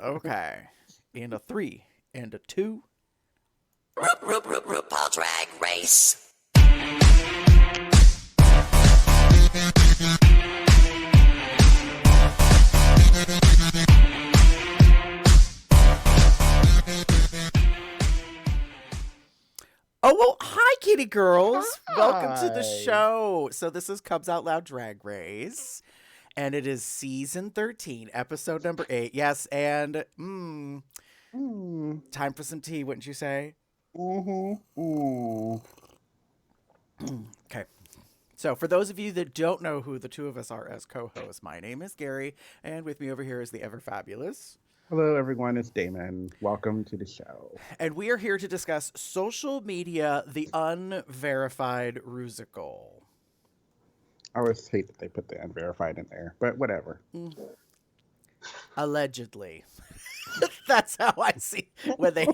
Okay. And a 3 and a 2. RuPaul Drag Race. Oh, well, hi, kitty girls. Welcome to the Hi. show. So this is Cubs Out Loud Drag Race, and it is season 13, episode number 8. Yes, and time for some tea, wouldn't you say? Okay. So for those of you that don't know who the two of us are as co-hosts, my name is Gary, and with me over here is the ever fabulous. Hello, everyone. It's Damon. Welcome to the show. And we are here to discuss social media, the unverified Rusical. I always hate that they put the unverified in there, but whatever. Allegedly. That's how I see when they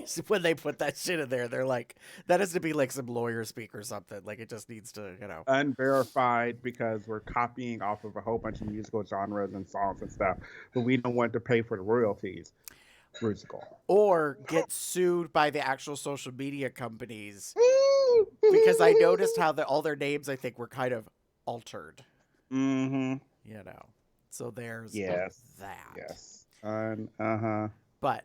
put that shit in there. They're like, that has to be like some lawyer speak or something. Like it just needs to, Unverified because we're copying off of a whole bunch of musical genres and songs and stuff, but we don't want to pay for the royalties. Rusical. Or get sued by the actual social media companies. Because I noticed how all their names, I think, were kind of altered. Mm-hmm. So there's that. Yes. But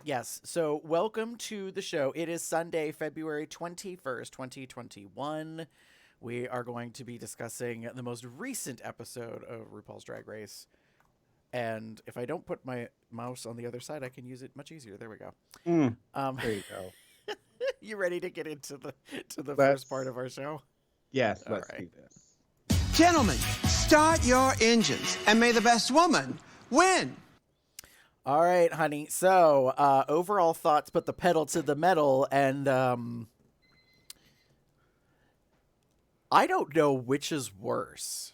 yes, so welcome to the show. It is Sunday, February 21st, 2021. We are going to be discussing the most recent episode of RuPaul's Drag Race. And if I don't put my mouse on the other side, I can use it much easier. There we go. There you go. You ready to get into the first part of our show? Yes, let's do this. Gentlemen, start your engines, and may the best woman win. All right, honey. So, overall thoughts, put the pedal to the metal, and I don't know which is worse.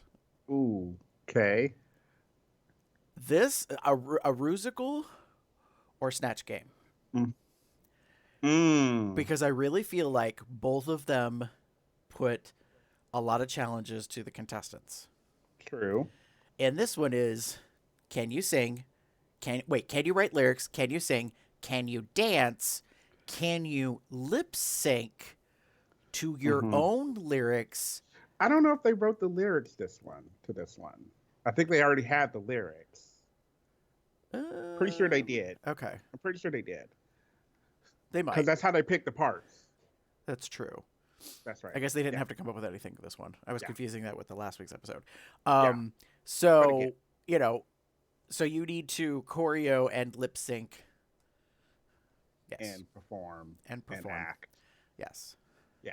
Ooh, okay. This, a Rusical or Snatch Game? Because I really feel like both of them put a lot of challenges to the contestants. True. And this one is, can you sing? Can you write lyrics? Can you sing? Can you dance? Can you lip sync to your own lyrics? I don't know if they wrote the lyrics to this one. I think they already had the lyrics. Pretty sure they did. Okay. I'm pretty sure they did. They might. Because that's how they picked the parts. That's true. That's right. I guess they didn't have to come up with anything for this one. I was confusing that with the last week's episode. So, so you need to choreo and lip sync. Yes. And perform. And act. Yes. Yeah.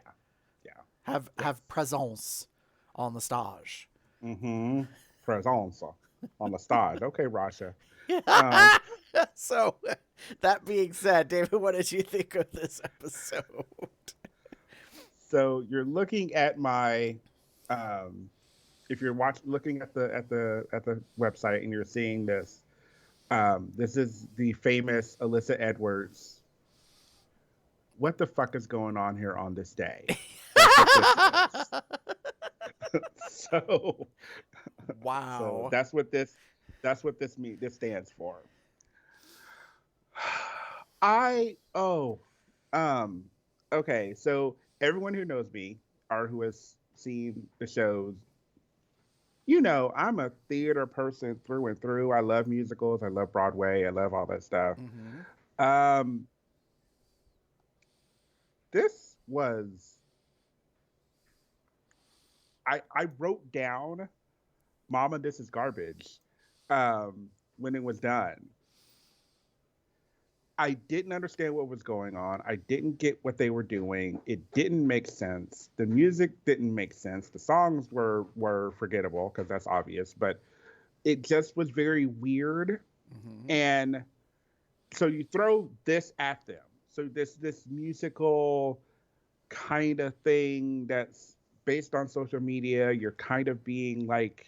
Have presence on the stage. Presence on the stage. Okay, Rasha. So, that being said, David, what did you think of this episode? So you're looking at my, if you're looking at the website and you're seeing this, this is the famous Alyssa Edwards. What the fuck is going on here on this day? So, wow. So that's what this stands for. Okay, so everyone who knows me or who has seen the shows, I'm a theater person through and through. I love musicals. I love Broadway. I love all that stuff. This was, I wrote down, Mama, this is garbage, when it was done. I didn't understand what was going on. I didn't get what they were doing. It didn't make sense. The music didn't make sense. The songs were forgettable because that's obvious, but it just was very weird. And so you throw this at them. So this musical kind of thing that's based on social media, you're kind of being like,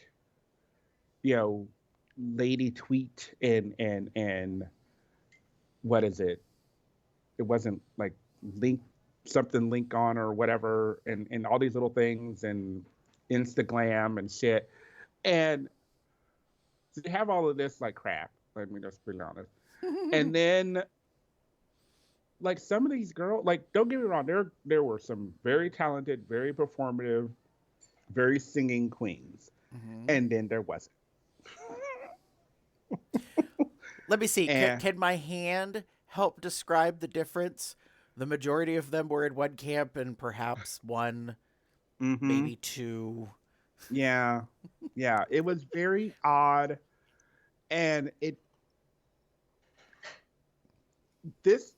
lady tweet and what is it? It wasn't like link on or whatever, and all these little things and Instagram and shit. And so they have all of this like crap. Let me just be honest. And then, like, some of these girls, like, don't get me wrong, there were some very talented, very performative, very singing queens. Mm-hmm. And then there wasn't. Let me see. And Can my hand help describe the difference? The majority of them were in one camp, and perhaps one, maybe two. yeah, yeah, it was very odd. And that's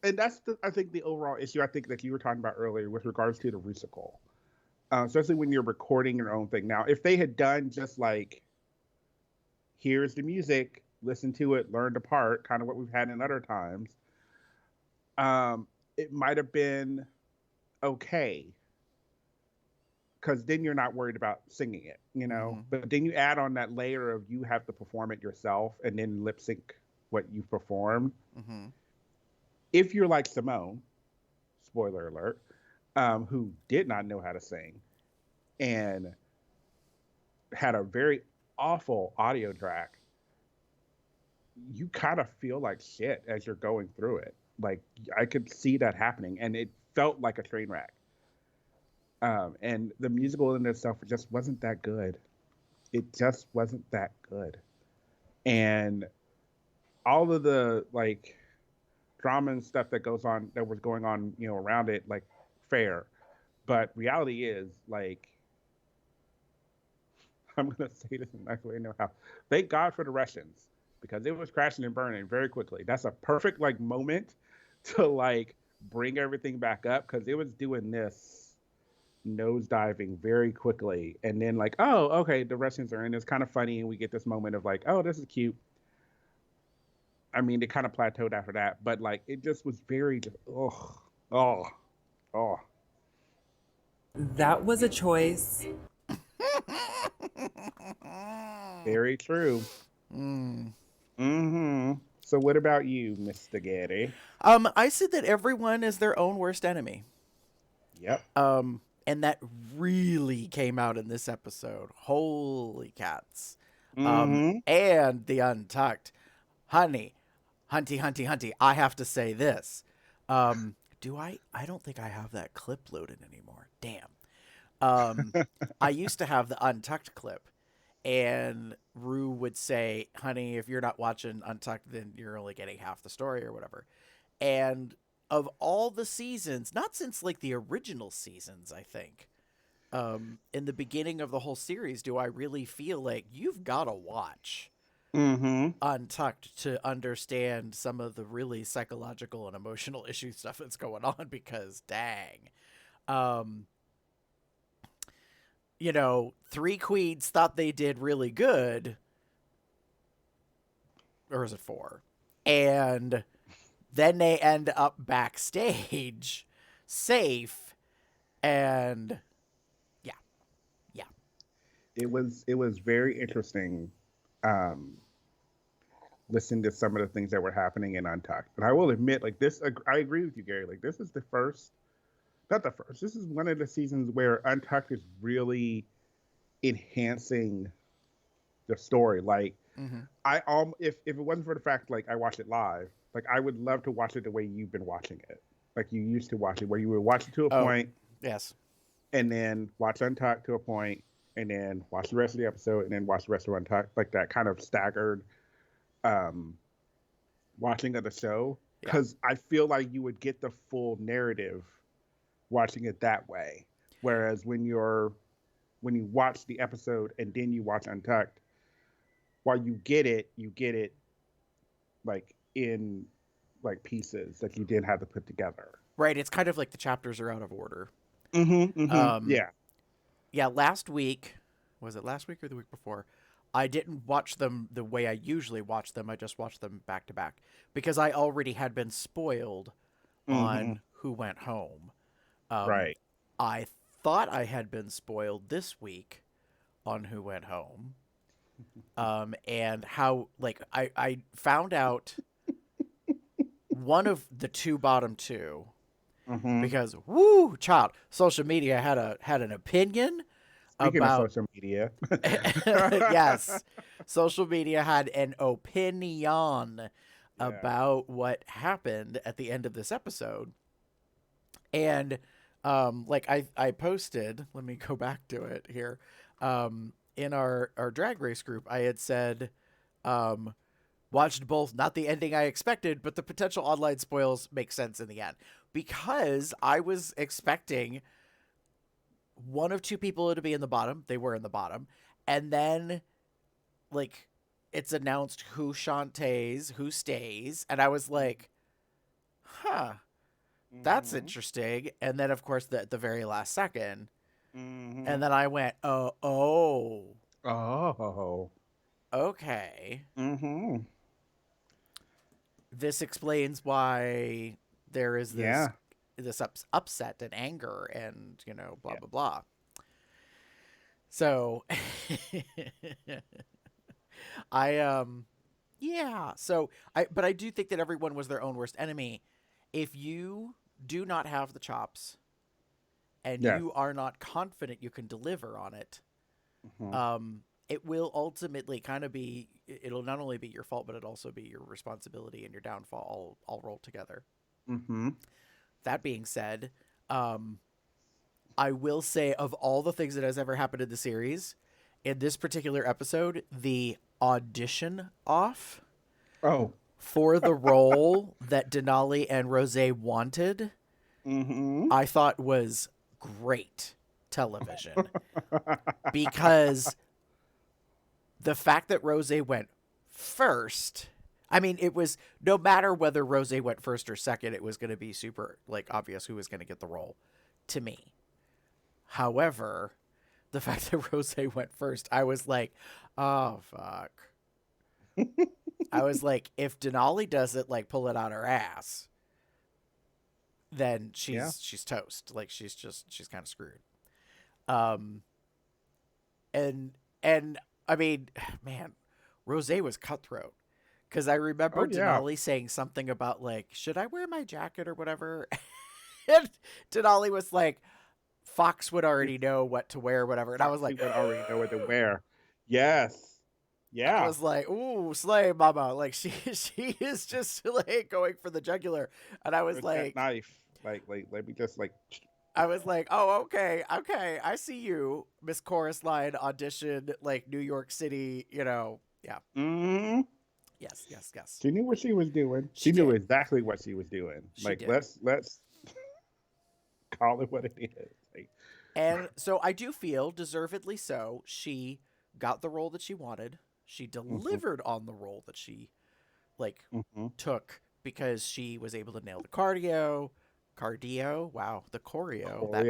I think the overall issue I think that you were talking about earlier with regards to the Rusical. Especially when you're recording your own thing. Now, if they had done just like, here's the music, listen to it, learn the part, kind of what we've had in other times, it might have been okay. Because then you're not worried about singing it, you know? Mm-hmm. But then you add on that layer of you have to perform it yourself and then lip sync what you performed. Mm-hmm. If you're like Simone, spoiler alert, who did not know how to sing and had a very awful audio track, you kind of feel like shit as you're going through it. Like, I could see that happening, and it felt like a train wreck. And the musical in itself just wasn't that good. It just wasn't that good. And all of the, like, drama and stuff that was going on, you know, around it, like, fair. But reality is, like, I'm going to say this in a nice way, no how. Thank God for the Russians, because it was crashing and burning very quickly. That's a perfect, like, moment to, like, bring everything back up, because it was doing this nosediving very quickly. And then, like, oh, okay, the Russians are in. It's kind of funny, and we get this moment of, like, oh, this is cute. I mean, it kind of plateaued after that, but, like, it just was very, oh. That was a choice. Very true. So what about you, Mr. Getty? I said that everyone is their own worst enemy. Yep. And that really came out in this episode. Holy cats. And the Untucked. Honey, Hunty, I have to say this. I don't think I have that clip loaded anymore. Damn. I used to have the Untucked clip, and Rue would say, honey, if you're not watching Untucked, then you're only getting half the story or whatever. And of all the seasons, not since like the original seasons, I think, in the beginning of the whole series, do I really feel like you've got to watch Untucked to understand some of the really psychological and emotional issue stuff that's going on, because dang. You know, three queens thought they did really good. Or is it four? And then they end up backstage safe, and yeah. It was very interesting listening to some of the things that were happening in Untucked. And I will admit, like, this, I agree with you, Gary. Like, this is not the first. This is one of the seasons where Untucked is really enhancing the story. Like, if it wasn't for the fact, like, I watched it live, like, I would love to watch it the way you've been watching it, like you used to watch it, where you would watch it to a point, yes, and then watch Untucked to a point, and then watch the rest of the episode, and then watch the rest of Untucked, like that kind of staggered watching of the show, because I feel like you would get the full narrative watching it that way. Whereas when you watch the episode and then you watch Untucked, while you get it like in like pieces that you didn't have to put together. Right. It's kind of like the chapters are out of order. Yeah. Last week, was it last week or the week before? I didn't watch them the way I usually watch them. I just watched them back to back because I already had been spoiled on Who Went Home. Right. I thought I had been spoiled this week on Who Went Home. And how, like, I found out one of the two bottom two, because woo, child, social media had an opinion. Speaking about of social media. yes, social media had an opinion about what happened at the end of this episode. And like I posted, let me go back to it here. In our drag race group, I had said, watched both, not the ending I expected, but the potential online spoils make sense in the end. Because I was expecting one of two people to be in the bottom. They were in the bottom. And then, like, it's announced who Shantae's, who stays. And I was like, huh, that's interesting. And then, of course, at the very last second. And then I went, oh. Okay. This explains why there is this upset and anger and, blah, blah, blah. So but I do think that everyone was their own worst enemy. If you do not have the chops and you are not confident you can deliver on it, it will ultimately kind of be, it'll not only be your fault, but it'll also be your responsibility and your downfall all rolled together. That being said, I will say, of all the things that has ever happened in the series, in this particular episode, the audition off for the role that Denali and Rosé wanted, I thought was great television. Because the fact that Rosé went first, I mean, it was, no matter whether Rosé went first or second, it was going to be super, like, obvious who was going to get the role, to me. However, the fact that Rosé went first, I was like, oh, fuck. I was like, if Denali doesn't, like, pull it out her ass, then she's toast. Like, she's kind of screwed. And I mean, man, Rosé was cutthroat. Because I remember Denali saying something about, like, should I wear my jacket or whatever? And Denali was like, Fox would already know what to wear, whatever. And I was like, would already know what to wear. Yes. Yeah. I was like, ooh, slay, mama. Like, she is just, like, going for the jugular. And I was like, that knife. Like, let me just, like. I was like, oh, okay. I see you, Miss Chorus Line audition, like, New York City, yeah. Yes. She knew what she was doing. She knew exactly what she was doing. Let's call it what it is. Like, and so I do feel, deservedly so, she got the role that she wanted. She delivered on the role that she, like, took, because she was able to nail the cardio. Wow, the choreo. That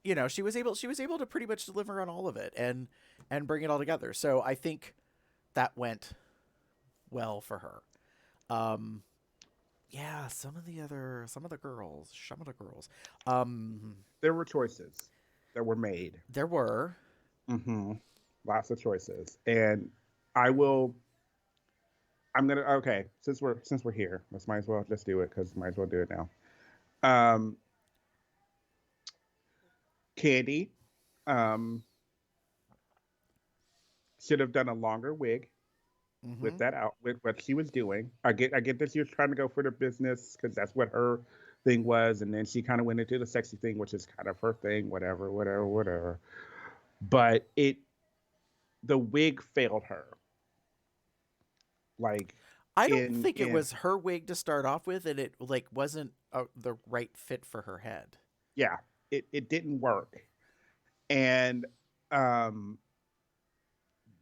too. She was able to pretty much deliver on all of it and bring it all together. So I think that went well for her. Yeah, some of the girls. There were choices that were made. There were. Lots of choices. And okay, since we're here, let's might as well just do it, because might as well do it now. Candy should have done a longer wig with that out, with what she was doing. I get that she was trying to go for the business, because that's what her thing was, and then she kind of went into the sexy thing, which is kind of her thing, whatever. But the wig failed her. Like, I don't think it was her wig to start off with, and it, like, wasn't the right fit for her head. Yeah, it didn't work. And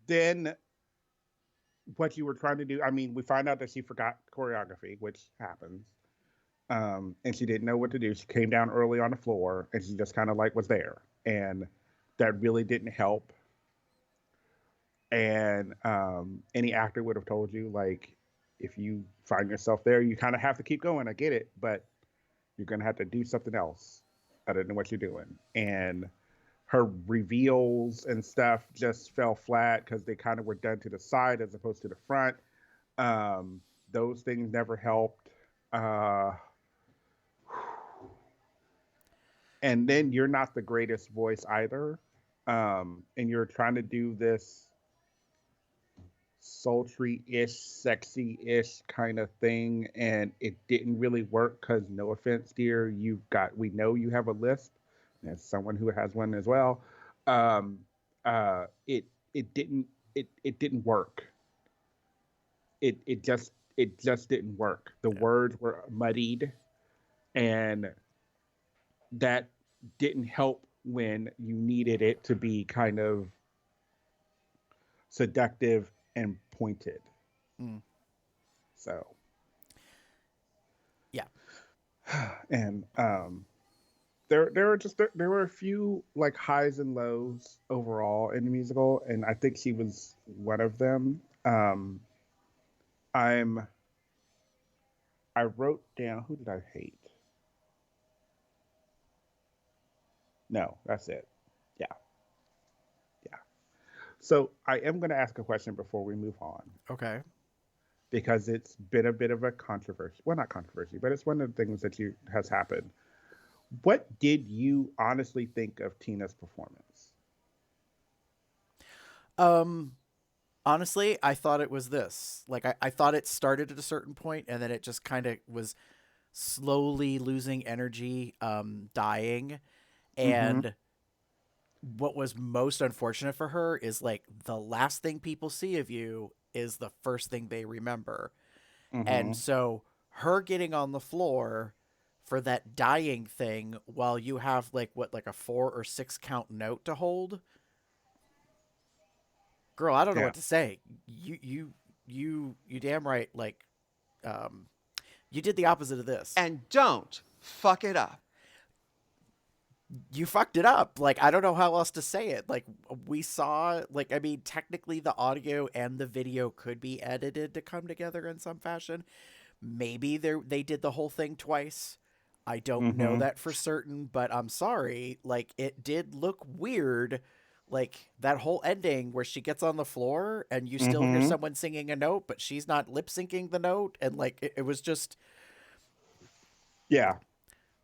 then what you were trying to do, I mean, we find out that she forgot choreography, which happens. And she didn't know what to do. She came down early on the floor, and she just kind of, like, was there. And that really didn't help. And any actor would have told you, like, if you find yourself there, you kind of have to keep going. I get it, but you're going to have to do something else other than what you're doing. And her reveals and stuff just fell flat, because they kind of were done to the side as opposed to the front. Those things never helped. And then you're not the greatest voice either. And you're trying to do this sultry-ish, sexy-ish kind of thing, and it didn't really work because, no offense, dear, we know you have a lisp, as someone who has one as well. Um, it didn't work. It just didn't work. The words were muddied, and that didn't help when you needed it to be kind of seductive and pointed. Mm. So, yeah. And there were a few like highs and lows overall in the musical, and I think she was one of them. I wrote down, who did I hate? No, that's it. Yeah. Yeah. So I am going to ask a question before we move on, Okay. because it's been a bit of a controversy. Well, not controversy, but it's one of the things that has happened. What did you honestly think of Tina's performance? Honestly, I thought it was this. Like, I thought it started at a certain point, and then it just kind of was slowly losing energy, dying. Mm-hmm. And what was most unfortunate for her is, like, the last thing people see of you is the first thing they remember. Mm-hmm. And so her getting on the floor for that dying thing while you have like a 4 or 6 count note to hold. Girl, I don't know Yeah. what to say. You damn right, like, um you did the opposite of this. And don't fuck it up. You fucked it up. Like, I don't know how else to say it. Like, we saw, like, I mean, technically the audio and the video could be edited to come together in some fashion. Maybe they did the whole thing twice. I don't know Mm-hmm. that for certain, but I'm sorry. Like, it did look weird. Like, that whole ending where she gets on the floor and you still hear Mm-hmm. someone singing a note, but she's not lip syncing the note. And, like, it was just. Yeah.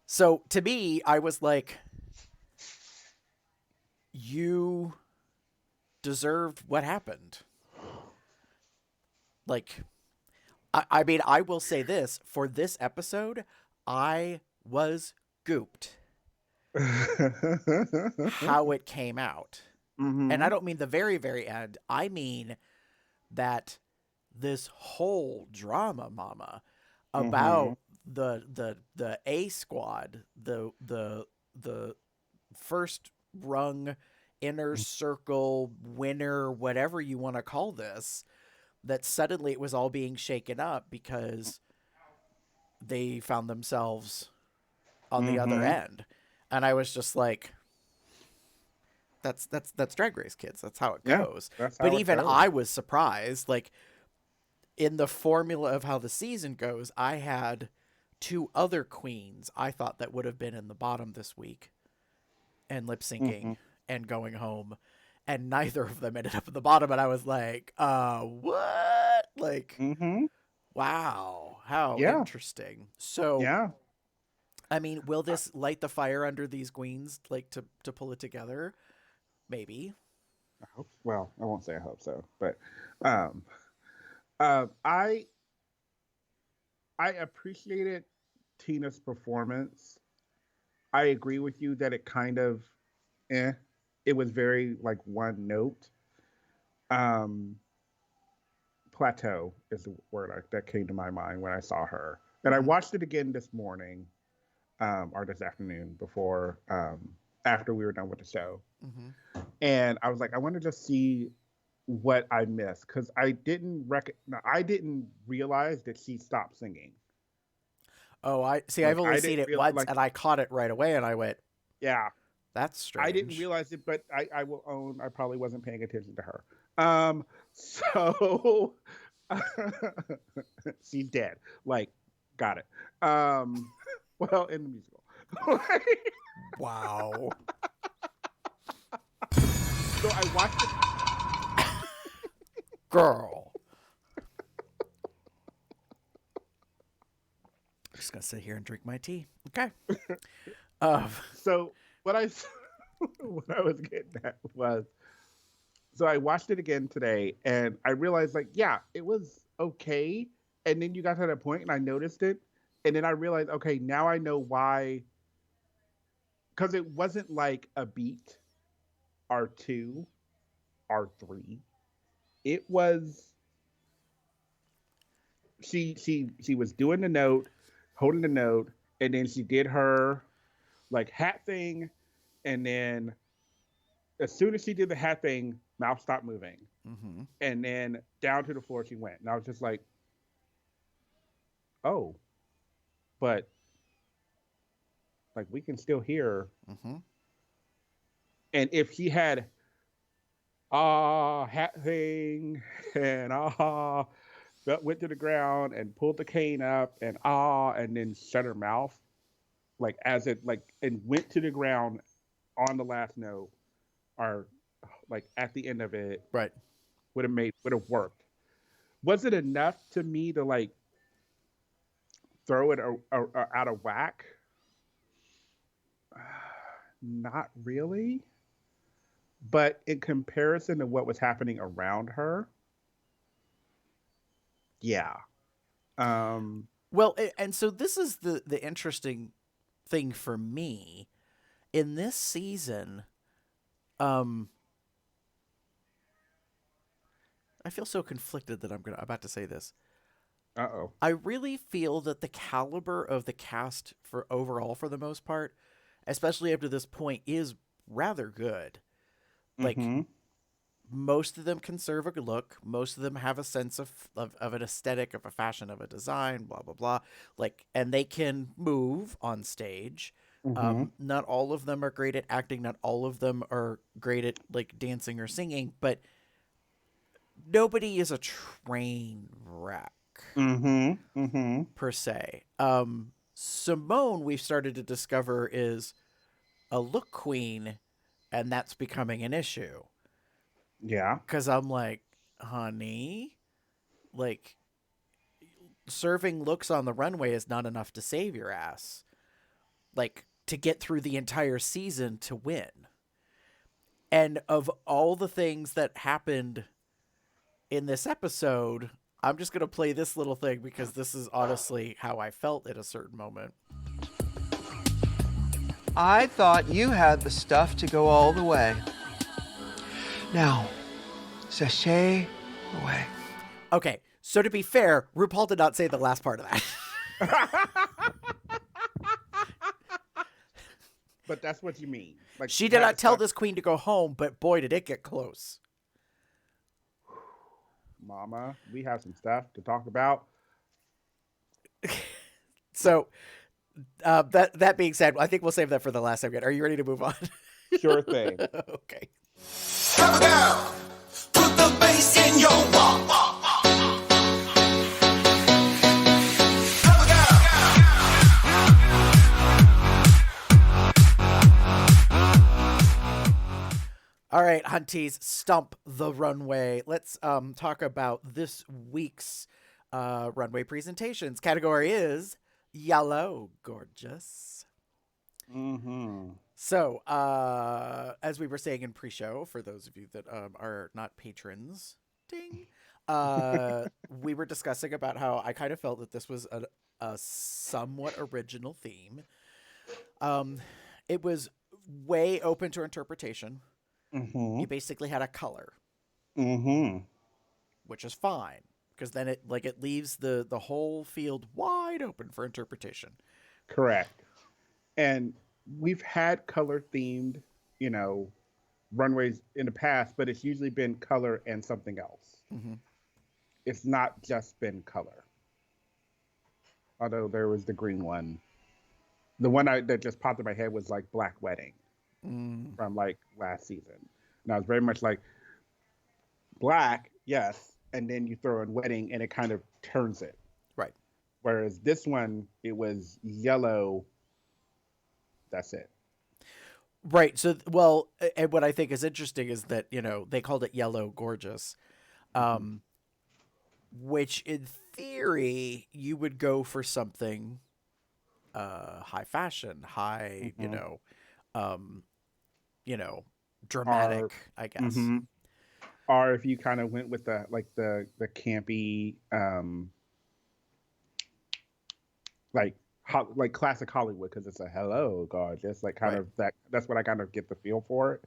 So to me, I was like, you deserved what happened. Like, I mean, I will say this for this episode, I was gooped how it came out. And I Mm-hmm. don't mean the very, very end. I mean that this whole drama, mama, Mm-hmm. about the A squad, the first rung inner circle winner, whatever you want to call this, that suddenly it was all being shaken up because they found themselves on the other Mm-hmm. end. And I was just like, that's Drag Race, kids. That's how it Yeah, goes. that's But how it even goes. I was surprised. Like, in the formula of how the season goes, I had 2 other queens I thought that would have been in the bottom this week and lip Mm-hmm. syncing and going home, and neither of them ended up at the bottom. And I was like, what? Like, Mm-hmm. wow, how Yeah. interesting. So, Yeah. I mean, will this light the fire under these queens, like, to pull it together? Maybe. I hope. Well, I won't say I hope so, but um, uh, I I appreciated Tina's performance. I agree with you that it kind of, eh, it was very like one note. Um, Plateau is the word that came to my mind when I saw her, and I Mm-hmm. watched it again this morning, or this afternoon before, after we were done with the show, Mm-hmm. and I was like, I want to just see what I missed, because I didn't realize that she stopped singing. Oh, I see. I've Like only I seen didn't it realize, once, like, and I caught it right away, and I went, yeah, "That's I didn't strange." realize it, but I will own I probably wasn't paying attention to her. So she's dead. Like, got it. Well, in the musical. Wow, So I watched it. girl. I'm just gonna sit here and drink my tea. Okay. Um. So what I what I was getting at was, So I watched it again today, and I realized, like, yeah, it was okay. And then you got to that point, and I noticed it, and then I realized, okay, now I know why. Because it wasn't like a beat R2, R3. It was she was doing the note, holding the note, and then she did her like hat thing, and then as soon as she did the hat thing, mouth stopped moving, Mm-hmm. and then down to the floor she went, and I was just like, oh, but like we can still hear. Mm-hmm. And if she had hat thing and went to the ground and pulled the cane up and and then shut her mouth like as it like and went to the ground on the last note or like at the end of it Right. would have worked. Was it enough to me to like throw it out of whack? Not really. But in comparison to what was happening around her, yeah. Well, and so this is the interesting thing for me in this season. Um, I feel so conflicted that I'm about to say this. Uh-oh. I really feel that the caliber of the cast for overall, for the most part, especially up to this point, is rather good. Like, Mm-hmm. most of them can serve a look. Most of them have a sense of an aesthetic, of a fashion, of a design, blah, blah, blah. Like, and they can move on stage. Mm-hmm. Not all of them are great at acting. Not all of them are great at, like, dancing or singing. But nobody is a train wreck, Mm-hmm. Mm-hmm. per se. Simone, we've started to discover, is a look queen, and that's becoming an issue. Yeah. Because I'm like, honey, like, serving looks on the runway is not enough to save your ass. Like, to get through the entire season to win. And of all the things that happened in this episode, I'm just going to play this little thing because this is honestly how I felt at a certain moment. I thought you had the stuff to go all the way. Now, sashay away. Okay, so to be fair, RuPaul did not say the last part of that. But that's what you mean. Like She did not tell this queen to go home, but boy, did it get close. Mama, we have some stuff to talk about. So, that being said, I think we'll save that for the last segment. Are you ready to move on? Sure thing. Okay. Cover girl, put the bass in your walk. Cover girl. All right, hunties, stump the runway. Let's talk about this week's runway presentations. Category is yellow, gorgeous. Mm-hmm. So, as we were saying in pre-show, for those of you that are not patrons, ding, we were discussing about how I kind of felt that this was a somewhat original theme. It was way open to interpretation. Mm-hmm. You basically had a color, Mm-hmm. which is fine because then it leaves the whole field wide open for interpretation. Correct. And we've had color themed, runways in the past, but it's usually been color and something else. Mm-hmm. It's not just been color. Although there was the green one. The one that just popped in my head was like Black Wedding from like last season. And I was very much like black, yes, and then you throw in wedding and it kind of turns it. Right. Whereas this one, it was yellow. That's it. Right. So, well, and what I think is interesting is that, they called it yellow gorgeous, which in theory you would go for something high fashion, high, dramatic, I guess. Mm-hmm. or if you kind of went with the campy like like classic Hollywood because it's a hello gorgeous like kind Right. of that's what I kind of get the feel for it.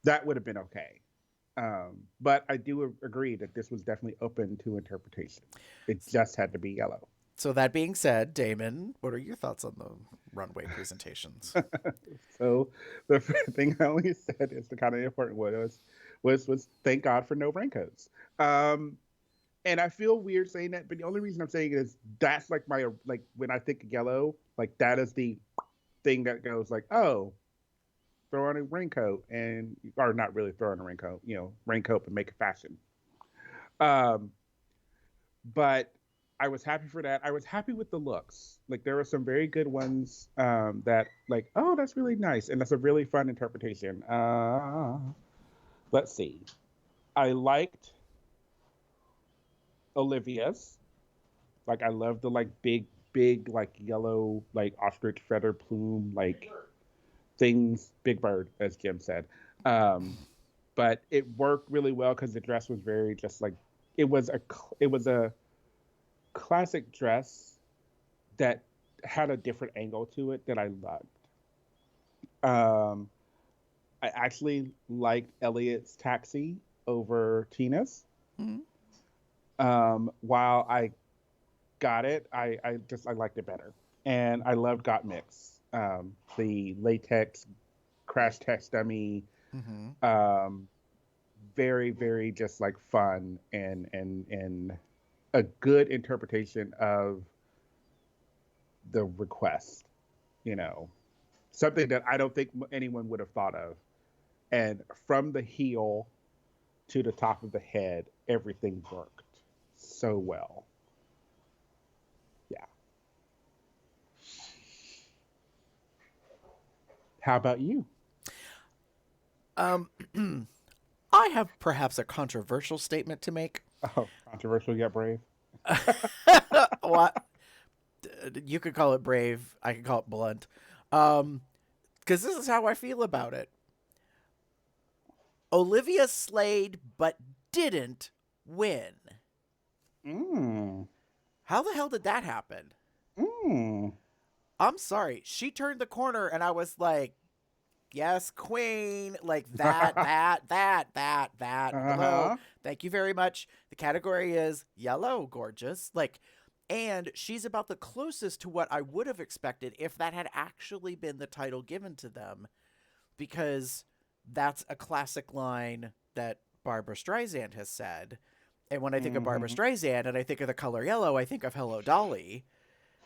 That would have been okay. But I do agree that this was definitely open to interpretation. It just had to be yellow. So that being said, Damon, what are your thoughts on the runway presentations? So the thing I only said is the kind of important one was thank God for no raincoats. And I feel weird saying that, but the only reason I'm saying it is that's like my like when I think of yellow, like that is the thing that goes like, oh, throw on a raincoat and or not really throw on a raincoat, raincoat but make it fashion. Um, but I was happy for that. I was happy with the looks. Like there were some very good ones that like, oh, that's really nice and that's a really fun interpretation. Let's see. I liked Olivia's. Like I love the like big like yellow like ostrich feather plume like things, big bird as Jim said. But it worked really well because the dress was very just like it was a classic dress that had a different angle to it that I loved. I actually liked Elliot's taxi over Tina's. Mm-hmm. While I got it, I liked it better, and I loved Got Mix. The latex crash test dummy, Mm-hmm. very very just like fun and a good interpretation of the request. Something that I don't think anyone would have thought of. And from the heel to the top of the head, everything worked so well. Yeah. How about you? Um, I have perhaps a controversial statement to make. Oh, controversial yet brave. What? You could call it brave. I could call it blunt. Because this is how I feel about it. Olivia slayed, but didn't win. Mm. How the hell did that happen? Mm. I'm sorry. She turned the corner, and I was like, yes, queen. Like that. Hello. Uh-huh. Thank you very much. The category is yellow, gorgeous. Like, and she's about the closest to what I would have expected if that had actually been the title given to them, because that's a classic line that Barbara Streisand has said. And when I think of Barbara Streisand and I think of the color yellow, I think of Hello Dolly,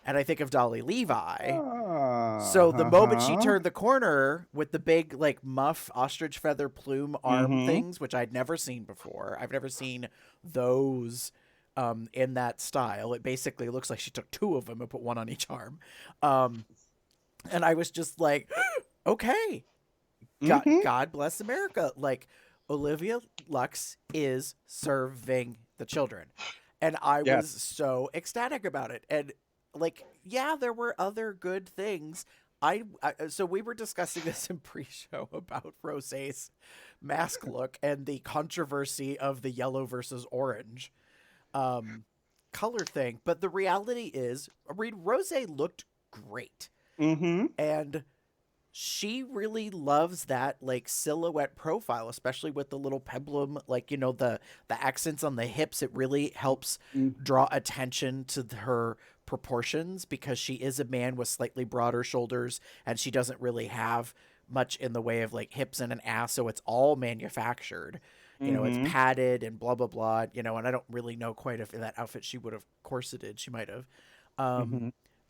and I think of Dolly Levi. So the moment she turned the corner with the big like muff ostrich feather plume arm things, which I'd never seen before. I've never seen those in that style. It basically looks like she took two of them and put one on each arm. And I was just like, okay, God bless America. Like, Olivia Lux is serving the children. And I was so ecstatic about it. And like, yeah, there were other good things. So we were discussing this in pre-show about Rosé's mask look and the controversy of the yellow versus orange color thing. But the reality is, Rosé looked great. And she really loves that like silhouette profile, especially with the little peplum, like, the accents on the hips. It really helps draw attention to her proportions, because she is a man with slightly broader shoulders and she doesn't really have much in the way of like hips and an ass. So it's all manufactured, it's padded and blah, blah, blah, and I don't really know quite if in that outfit she would have corseted. She might have.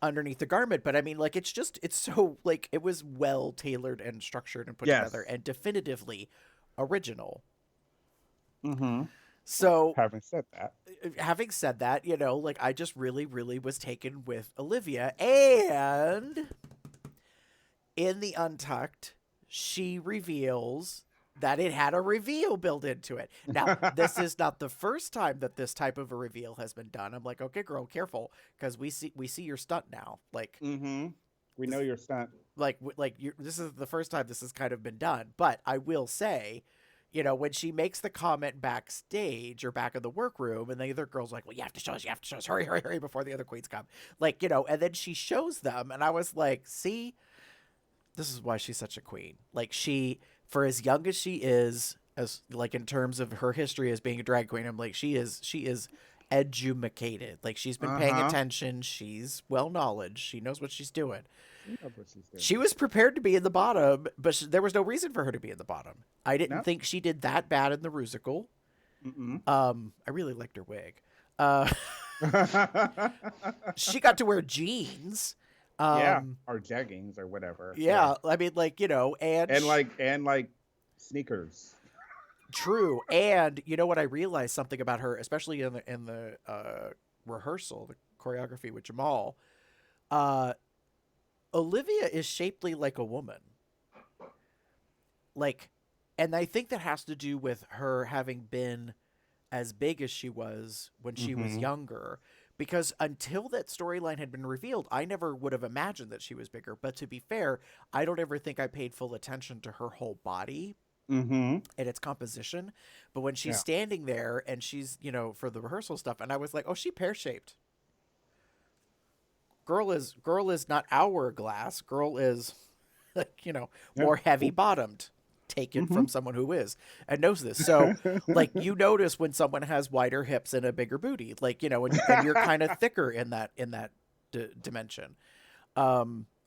Underneath the garment, but I mean, like, it's so like it was well tailored and structured and put together and definitively original. So having said that, like, I just really, really was taken with Olivia, and in the Untucked, she reveals that it had a reveal built into it. Now, this is not the first time that this type of a reveal has been done. I'm like, okay, girl, careful, because we see your stunt now. Like, we know your stunt. This is the first time this has kind of been done. But I will say, you know, when she makes the comment backstage or back in the workroom, and the other girl's like, well, you have to show us, hurry, hurry, hurry, before the other queens come. Like, you know, and then she shows them, and I was like, see, this is why she's such a queen. Like, she, for as young as she is, as like in terms of her history as being a drag queen, I'm like, she is edumacated. Like, she's been paying attention. She's well knowledge. She knows what she's doing. She was prepared to be in the bottom, but there was no reason for her to be in the bottom. I didn't think she did that bad in the Rusical. I really liked her wig. She got to wear jeans. Or jeggings or whatever. Yeah, I mean, like, you know, and like sneakers. True. And you know what, I realized something about her, especially in the rehearsal, the choreography with Jamal. Olivia is shapely like a woman. Like, and I think that has to do with her having been as big as she was when she was younger. Because until that storyline had been revealed, I never would have imagined that she was bigger. But to be fair, I don't ever think I paid full attention to her whole body and its composition. But when she's standing there and she's, you know, for the rehearsal stuff, and I was like, oh, she pear-shaped. Girl is not hourglass. Girl is, like, you know, more heavy bottomed. Take it from someone who is and knows this. So, like, you notice when someone has wider hips and a bigger booty, like, you know, and you're kind of thicker in that dimension.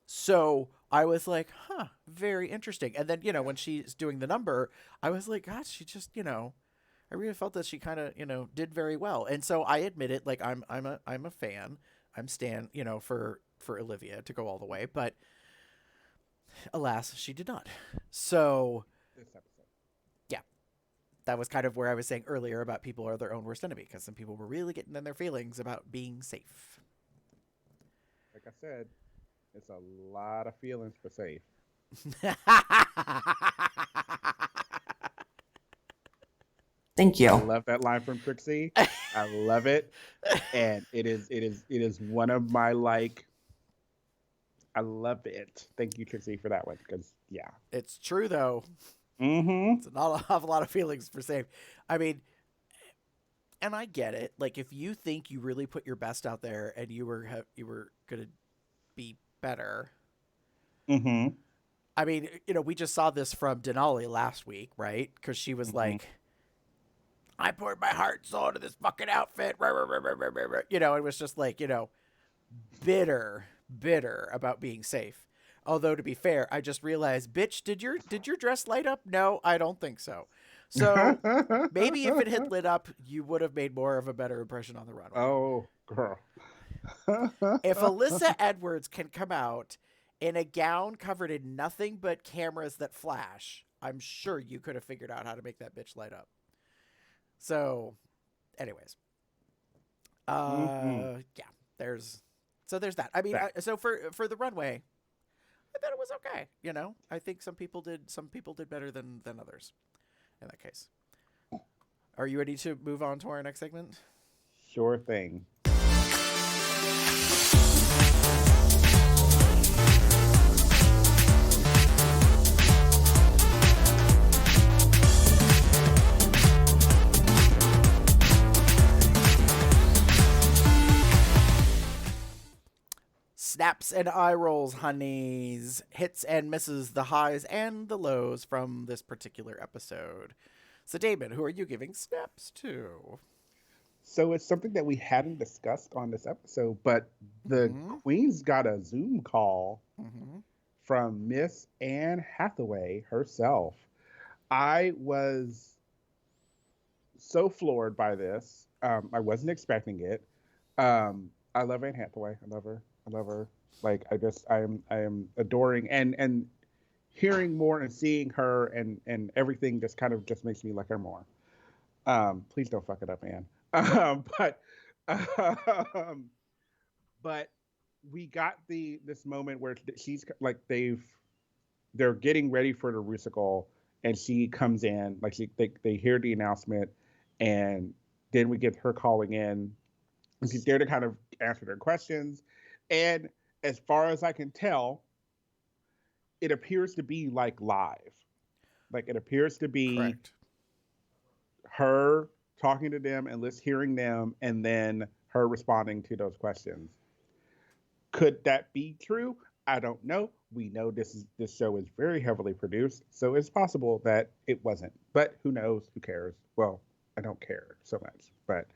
So I was like, huh, very interesting. And then, you know, when she's doing the number, I was like, gosh, she just, you know, I really felt that she kind of, you know, did very well. And so I admit it, like, I'm a fan. I'm stan, you know, for Olivia to go all the way, but alas, she did not. So This episode. Yeah, that was kind of where I was saying earlier about people are their own worst enemy, because some people were really getting in their feelings about being safe. Like I said, it's a lot of feelings for safe. Thank you. I love that line from Trixie. I love it. And it is one of my, like, I love it. Thank you, Trixie, for that one. Because, yeah. It's true, though. It's not a lot of feelings for safe. I mean, and I get it. Like, if you think you really put your best out there and you were going to be better. I mean, you know, we just saw this from Denali last week, right? Because she was like, I poured my heart and soul into this fucking outfit. You know, it was just like, you know, bitter about being safe. Although, to be fair, I just realized, bitch, did your dress light up? No, I don't think so. So maybe if it had lit up, you would have made more of a better impression on the runway. Oh, girl. If Alyssa Edwards can come out in a gown covered in nothing but cameras that flash, I'm sure you could have figured out how to make that bitch light up. So, anyways, yeah, there's that. I mean, so for the runway, I thought it was okay. You know, I think some people did better than others in that case. Are you ready to move on to our next segment? Sure thing. Snaps and eye rolls, honeys. Hits and misses, the highs and the lows from this particular episode. So, Damon, who are you giving snaps to? So it's something that we hadn't discussed on this episode, but the Queens got a Zoom call from Miss Anne Hathaway herself. I was so floored by this. I wasn't expecting it. I love Anne Hathaway. I love her. Like, I am adoring and hearing more and seeing her and everything just kind of just makes me like her more. Please don't fuck it up, Anne. But we got this moment where she's like they're getting ready for the Rusical, and she comes in, like they hear the announcement, and then we get her calling in, and she's there to kind of answer their questions. And as far as I can tell, it appears to be like live. Like, it appears to be Correct. her talking to them and hearing them, and then her responding to those questions. Could that be true? I don't know. We know this show is very heavily produced, so it's possible that it wasn't. But who knows? Who cares? Well, I don't care so much. But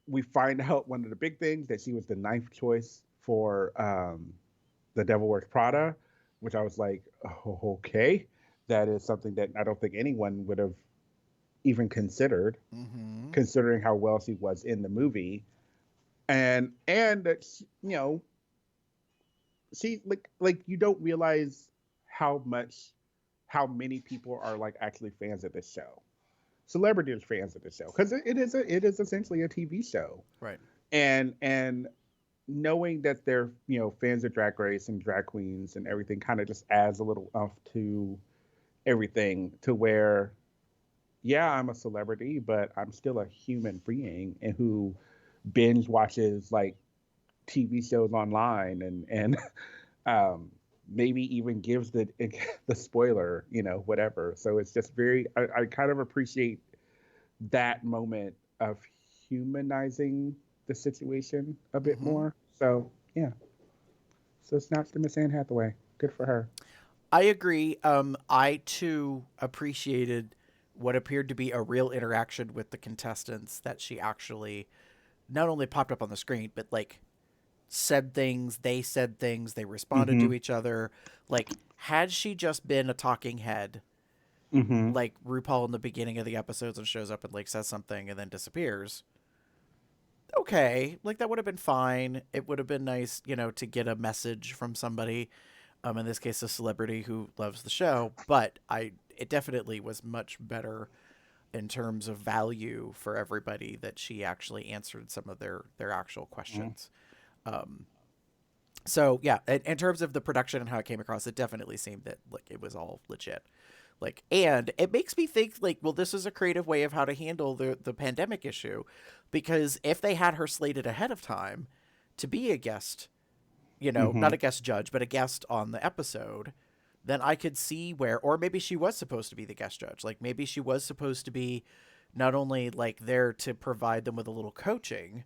we find out one of the big things that she was the ninth choice for The Devil Wears Prada, which I was like, oh, okay, that is something that I don't think anyone would have even considered, considering how well she was in the movie, and that she like you don't realize how many people are like actually fans of this show, celebrities fans of the show, because it is essentially a TV show, right? And knowing that they're fans of Drag Race and drag queens and everything kind of just adds a little oomph to everything, to where, yeah, I'm a celebrity, but I'm still a human being and who binge watches like TV shows online and maybe even gives the spoiler, whatever. So it's just I kind of appreciate that moment of humanizing the situation a bit more. So yeah. So snaps to Miss Anne Hathaway. Good for her. I agree. I too appreciated what appeared to be a real interaction with the contestants, that she actually not only popped up on the screen, but like said things, they said things, they responded to each other. Like, had she just been a talking head, like RuPaul in the beginning of the episodes and shows up and like says something and then disappears, okay, like that would have been fine. It would have been nice, to get a message from somebody, in this case a celebrity who loves the show, but it definitely was much better in terms of value for everybody that she actually answered some of their actual questions. So yeah, in terms of the production and how it came across, it definitely seemed that like it was all legit. Like, and it makes me think like, well, this is a creative way of how to handle the pandemic issue, because if they had her slated ahead of time to be a guest, not a guest judge, but a guest on the episode, then I could see where, or maybe she was supposed to be the guest judge. Like maybe she was supposed to be not only like there to provide them with a little coaching,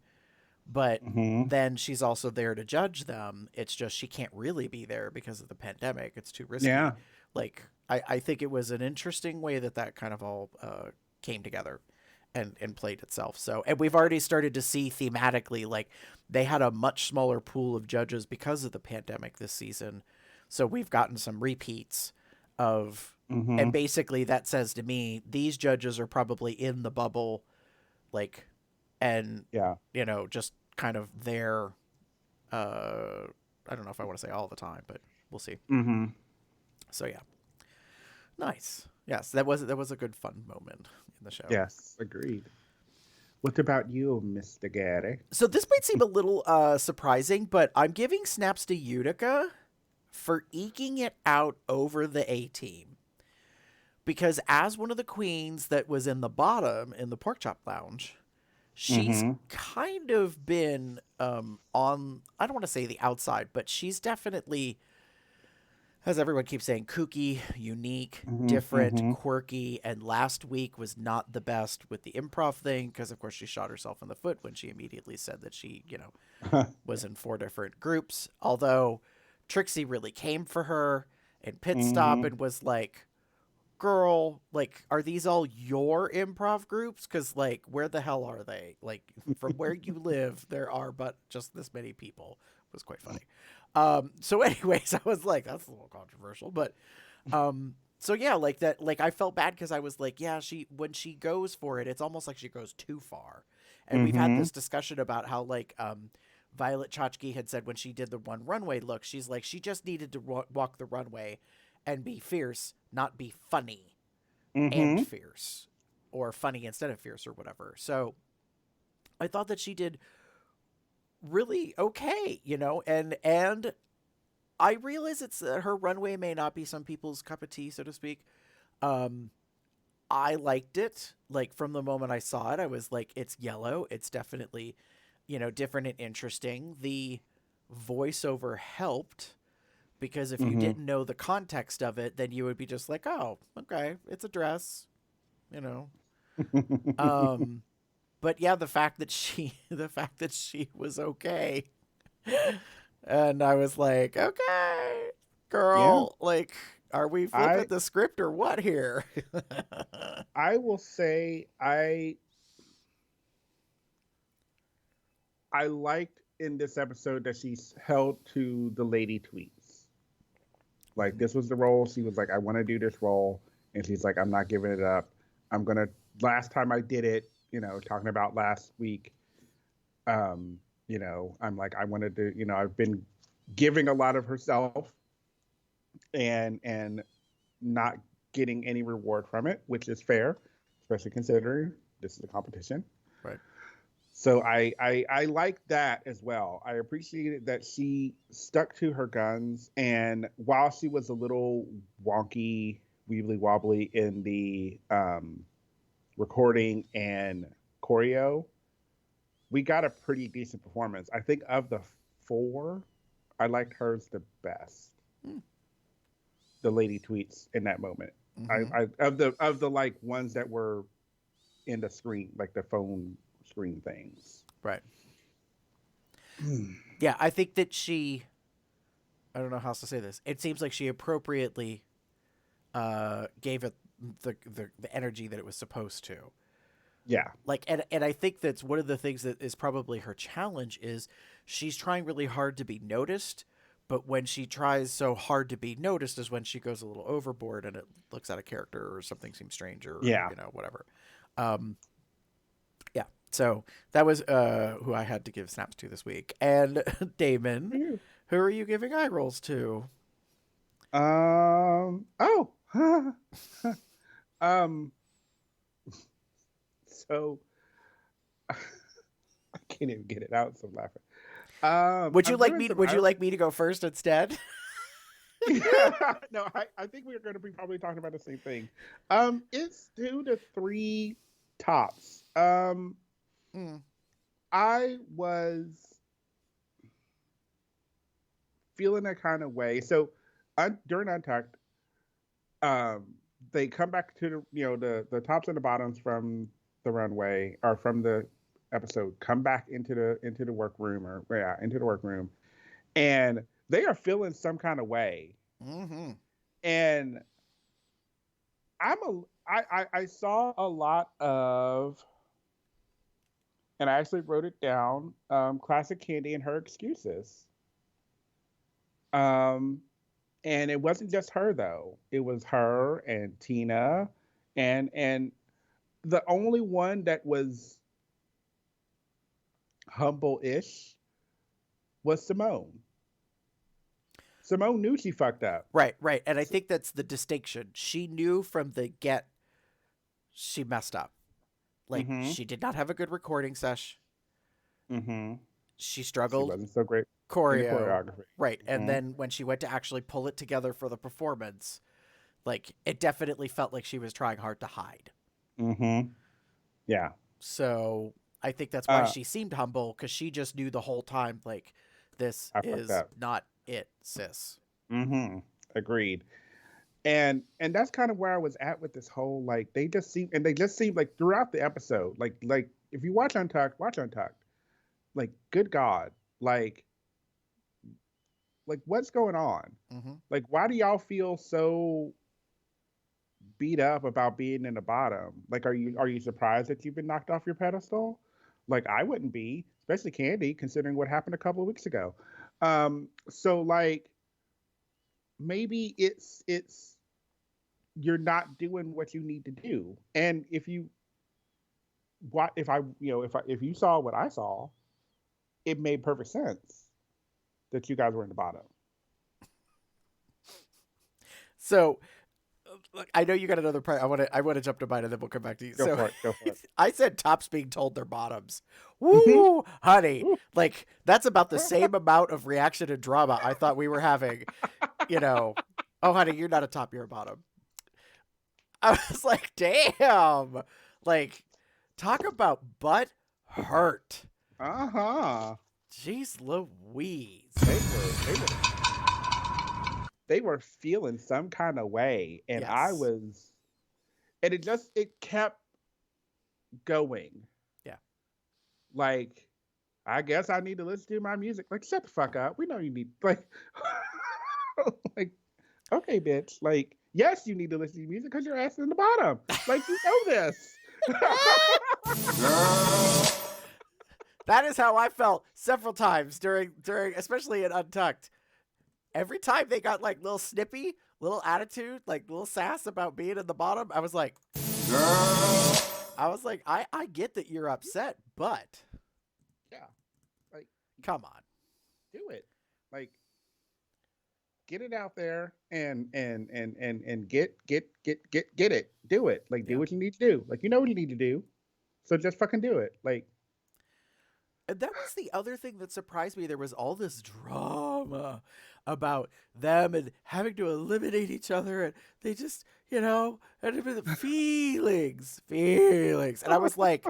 but then she's also there to judge them. It's just she can't really be there because of the pandemic. It's too risky. Yeah. Like, I think it was an interesting way that kind of all came together and played itself. So, and we've already started to see thematically, like, they had a much smaller pool of judges because of the pandemic this season. So we've gotten some repeats of, and basically that says to me, these judges are probably in the bubble, like, and yeah, just kind of there. I don't know if I want to say all the time, but we'll see. So yeah, nice. Yes, that was a good fun moment in the show. Yes, agreed. What about you, Mr. Gary? So this might seem a little surprising, but I'm giving snaps to Utica for eking it out over the A team, because as one of the queens that was in the bottom in the pork chop lounge, she's kind of been on, I don't want to say the outside, but she's definitely, as everyone keeps saying, kooky, unique, different, quirky, and last week was not the best with the improv thing, because of course she shot herself in the foot when she immediately said that she, was in 4 different groups, although Trixie really came for her in Pit Stop and was like, girl, like, are these all your improv groups? Because, like, where the hell are they? Like, from where you live, there are but just this many people. It was quite funny. So anyways, I was like, that's a little controversial, but so yeah, like that, like I felt bad because I was like, yeah, when she goes for it, it's almost like she goes too far. And we've had this discussion about how, like, Violet Chachki had said when she did the one runway look, she's like, she just needed to walk the runway and be fierce, not be funny and fierce, or funny instead of fierce, or whatever. So I thought that she did really okay, and I realize it's her runway may not be some people's cup of tea, so to speak. I liked it. Like, from the moment I saw it, I was like, it's yellow. It's definitely, different and interesting. The voiceover helped, because if you didn't know the context of it, then you would be just like, oh, okay, it's a dress. you know. But yeah, the fact that she was okay. And I was like, okay, Yeah. girl, like, are we flipping I the script or what here? I will say I liked in this episode that she's held to the lady tweets. Like this was the role. She was like, I want to do this role. And she's like, I'm not giving it up. I'm gonna last time I did it, talking about last week, I'm like, I wanted to, I've been giving a lot of herself and not getting any reward from it, which is fair, especially considering this is a competition. Right. So I like that as well. I appreciated that she stuck to her guns, and while she was a little wonky, weebly wobbly in the recording and choreo, we got a pretty decent performance. I think of the 4, I liked hers the best. The lady tweets in that moment. I of the like ones that were in the screen, like the phone screen things. Right. Yeah, I think that I don't know how else to say this. It seems like she appropriately gave it the energy that it was supposed to. Yeah. Like, and I think that's one of the things that is probably her challenge is she's trying really hard to be noticed, but when she tries so hard to be noticed is when she goes a little overboard and it looks out of character or something seems strange or, whatever. Yeah. So that was who I had to give snaps to this week. And Damon, who are you giving eye rolls to? So I can't even get it out, so I'm laughing. Would you like me to go first instead? No, I think we're going to be probably talking about the same thing. It's 2 to 3 tops. I was feeling that kind of way. So during Untucked, they come back to the tops and the bottoms from the runway or from the episode come back into the workroom into the workroom, and they are feeling some kind of way. And I saw a lot of, and I actually wrote it down, Classic Candy and her excuses. And it wasn't just her though. It was her and Tina, and the only one that was humble-ish was Simone. Simone knew she fucked up. Right. And I think that's the distinction. She knew from the get she messed up. Like, she did not have a good recording sesh. She struggled. She wasn't so great choreography. Right. And then when she went to actually pull it together for the performance, like, it definitely felt like she was trying hard to hide. Yeah. So I think that's why she seemed humble, because she just knew the whole time, like, this is not it, sis. Agreed. And that's kind of where I was at with this whole, like, they just seem like throughout the episode, like if you watch Untucked, like, good God, like what's going on? Like, why do y'all feel so beat up about being in the bottom? Like, are you surprised that you've been knocked off your pedestal? Like, I wouldn't be, especially Candy, considering what happened a couple of weeks ago. So like, maybe it's you're not doing what you need to do. And if you saw what I saw, it made perfect sense that you guys were in the bottom. So I know you got another part. I want to jump to mine and then we'll come back to you. Go for it. I said tops being told they're bottoms. Woo, honey. Like, that's about the same amount of reaction and drama I thought we were having. Oh, honey, you're not a top, you're a bottom. I was like, damn. Like, talk about butt hurt. Jeez Louise. They were feeling some kind of way, and yes. and it kept going. Yeah. Like, I guess I need to listen to my music. Like, shut the fuck up. We know you need like, like, okay, bitch. Like, yes, you need to listen to your music because your ass is in the bottom. Like, you know this. That is how I felt several times during especially in Untucked. Every time they got like little snippy, little attitude, like little sass about being in the bottom, I was like, I get that you're upset, but Yeah, like, come on, do it. Like, get it out there and get it. Do it. Like, do what you need to do. Like, you know what you need to do. So just fucking do it. Like, and that was the other thing that surprised me. There was all this drama about them and having to eliminate each other, and they just, and feelings. And I was like,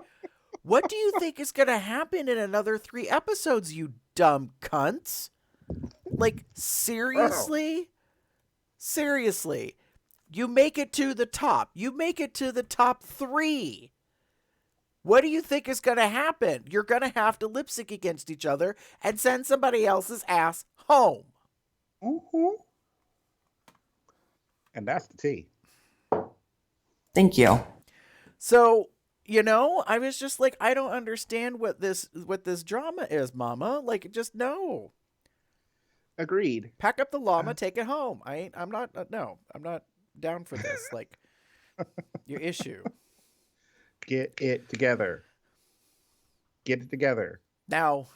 what do you think is going to happen in another 3 episodes, you dumb cunts? Like, seriously? Seriously. You make it to the top. You make it to the top 3. What do you think is going to happen? You're going to have to lip sync against each other and send somebody else's ass home. mm-hmm. And that's the tea. Thank you. So, I was just like, I don't understand what this drama is, Mama. Like, just no. Agreed. Pack up the llama, take it home. I'm not down for this. Like, your issue. Get it together. Get it together. Now,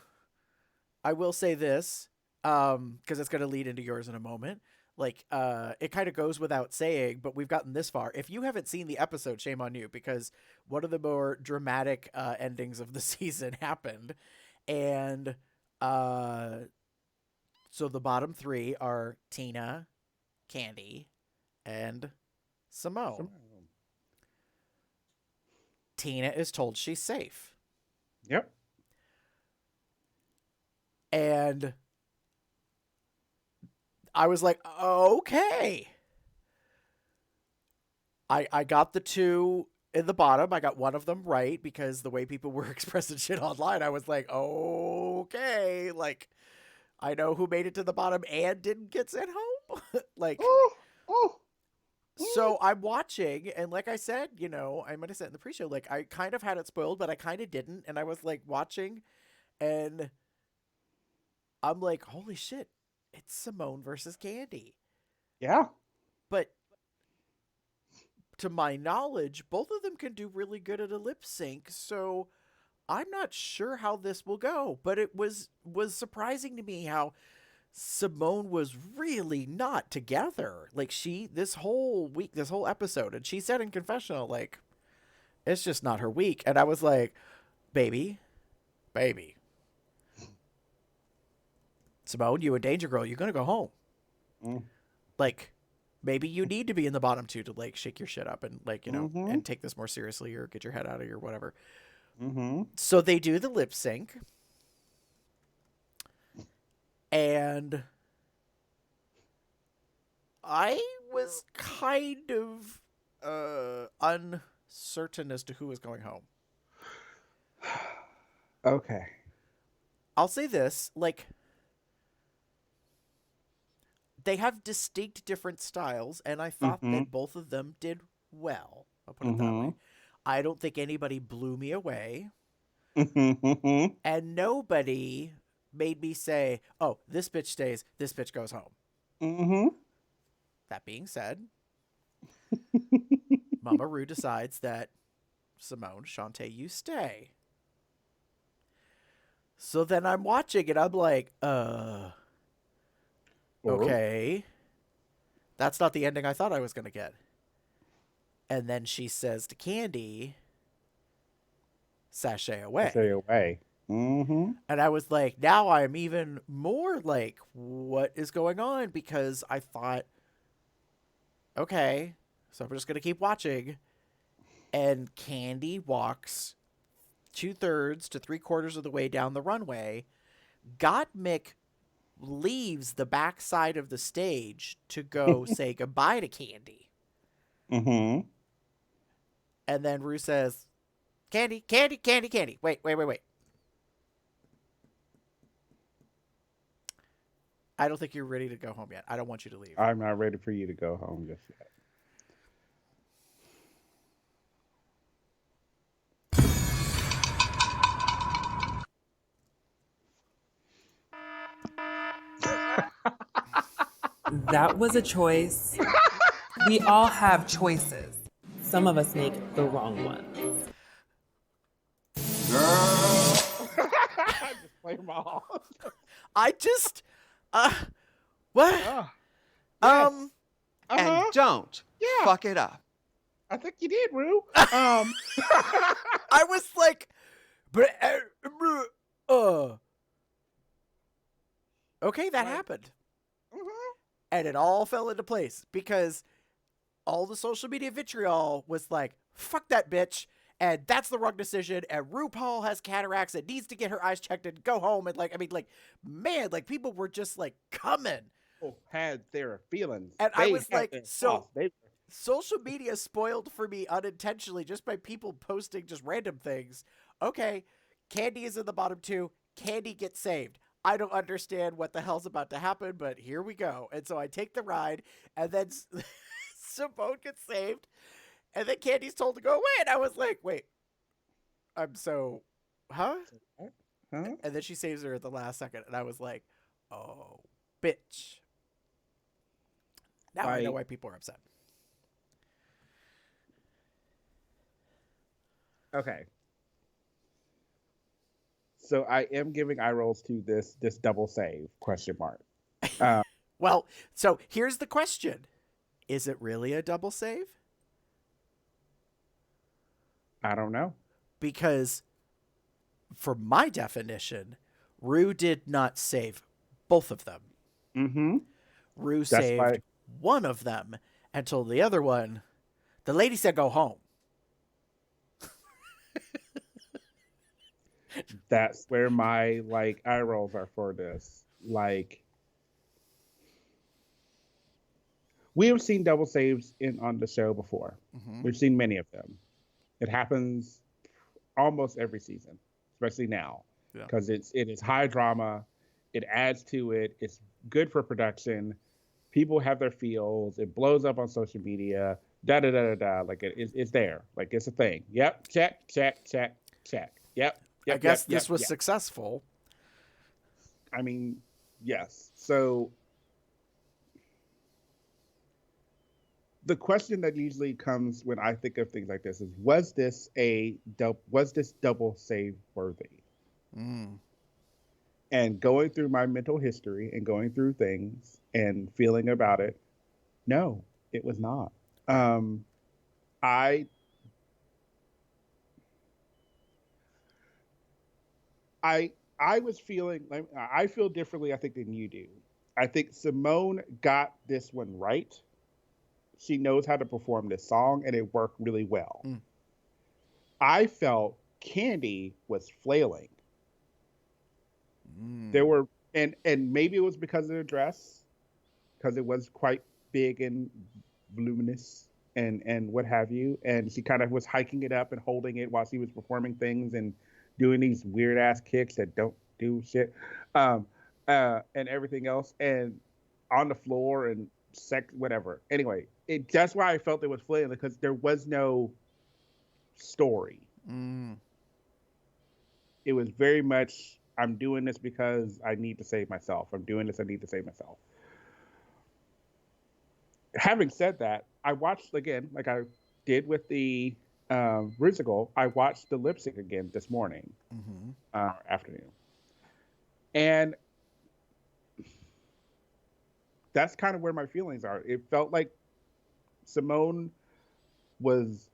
I will say this, because it's going to lead into yours in a moment. Like, it kind of goes without saying, but we've gotten this far. If you haven't seen the episode, shame on you, because one of the more dramatic endings of the season happened. And so the bottom 3 are Tina, Candy, and Simone. Tina is told she's safe. Yep. And I was like, okay. I got the 2 in the bottom. I got one of them right because the way people were expressing shit online, I was like, okay. Like, I know who made it to the bottom and didn't get sent home. Like, so I'm watching, and like I said, I might have said in the pre-show, like, I kind of had it spoiled, but I kind of didn't. And I was like watching, and I'm like, holy shit, it's Simone versus Candy. Yeah. But to my knowledge, both of them can do really good at a lip sync. So I'm not sure how this will go, but it was surprising to me how Simone was really not together. Like, this whole episode, and she said in confessional, like, it's just not her week. And I was like, baby, Simone, you a danger girl. You're going to go home. Like, maybe you need to be in the bottom 2 to, like, shake your shit up and, like, and take this more seriously or get your head out of your whatever. Mm-hmm. So they do the lip sync. And I was kind of uncertain as to who was going home. Okay. I'll say this, like, they have distinct different styles, and I thought that both of them did well. I'll put it that way. I don't think anybody blew me away. And nobody made me say, oh, this bitch stays, this bitch goes home. That being said, Mama Rue decides that Simone, Shantae, you stay. So then I'm watching and I'm like, okay. That's not the ending I thought I was going to get. And then she says to Candy, sashay away. Sashay away. Mm-hmm. And I was like, now I'm even more like, what is going on? Because I thought, okay, so I'm just going to keep watching. And Candy walks 2/3 to 3/4 of the way down the runway. Gottmik leaves the back side of the stage to go say goodbye to Candy. Mm-hmm. And then Rue says, Candy, Candy, Candy, Candy. Wait. I don't think you're ready to go home yet. I don't want you to leave. I'm not ready for you to go home just yet. That was a choice. We all have choices. Some of us make the wrong ones. Just play them all. I just, what? Yes. And don't fuck it up. I think you did, Rue. I was like, okay, that happened. And it all fell into place because all the social media vitriol was like, fuck that bitch. And that's the wrong decision. And RuPaul has cataracts and needs to get her eyes checked and go home. And man, people were just coming. Had their feelings. And I was like, social media spoiled for me unintentionally just by people posting just random things. Okay, Candy is in the bottom 2. Candy gets saved. I don't understand what the hell's about to happen, but here we go. And so I take the ride, and then Simone gets saved, and then Candy's told to go away. And I was like, wait, huh? And then she saves her at the last second, and I was like, oh, bitch. Now I know why people are upset. Okay. So I am giving eye rolls to this double save ? Well, so here's the question. Is it really a double save? I don't know. Because for my definition, Rue did not save both of them. Mm-hmm. Rue saved one of them and told the other one, the lady said go home. That's where my eye rolls are for this. We have seen double saves on the show before. Mm-hmm. We've seen many of them. It happens almost every season, especially now, because it is high drama. It adds to it. It's good for production. People have their feels. It blows up on social media. Da da da da da. It's there. It's a thing. Yep. Check. Yep. I guess this was successful. I mean, yes. So the question that usually comes when I think of things like this is, was this double save worthy? And going through my mental history and going through things and feeling about it, no, it was not. I was feeling I feel differently, I think, than you do. I think Simone got this one right. She knows how to perform this song, and it worked really well. I felt Candy was flailing. There were, and maybe it was because of the dress, because it was quite big and voluminous and what have you. And she kind of was hiking it up and holding it while she was performing things and doing these weird ass kicks that don't do shit, and everything else, and on the floor and whatever. Anyway, that's why I felt it was flailing, because there was no story. It was very much, I'm doing this because I need to save myself. I'm doing this, I need to save myself. Having said that, I watched again, like I did with the Rusical, I watched the lip sync again this morning, afternoon. And that's kind of where my feelings are. It felt like Simone was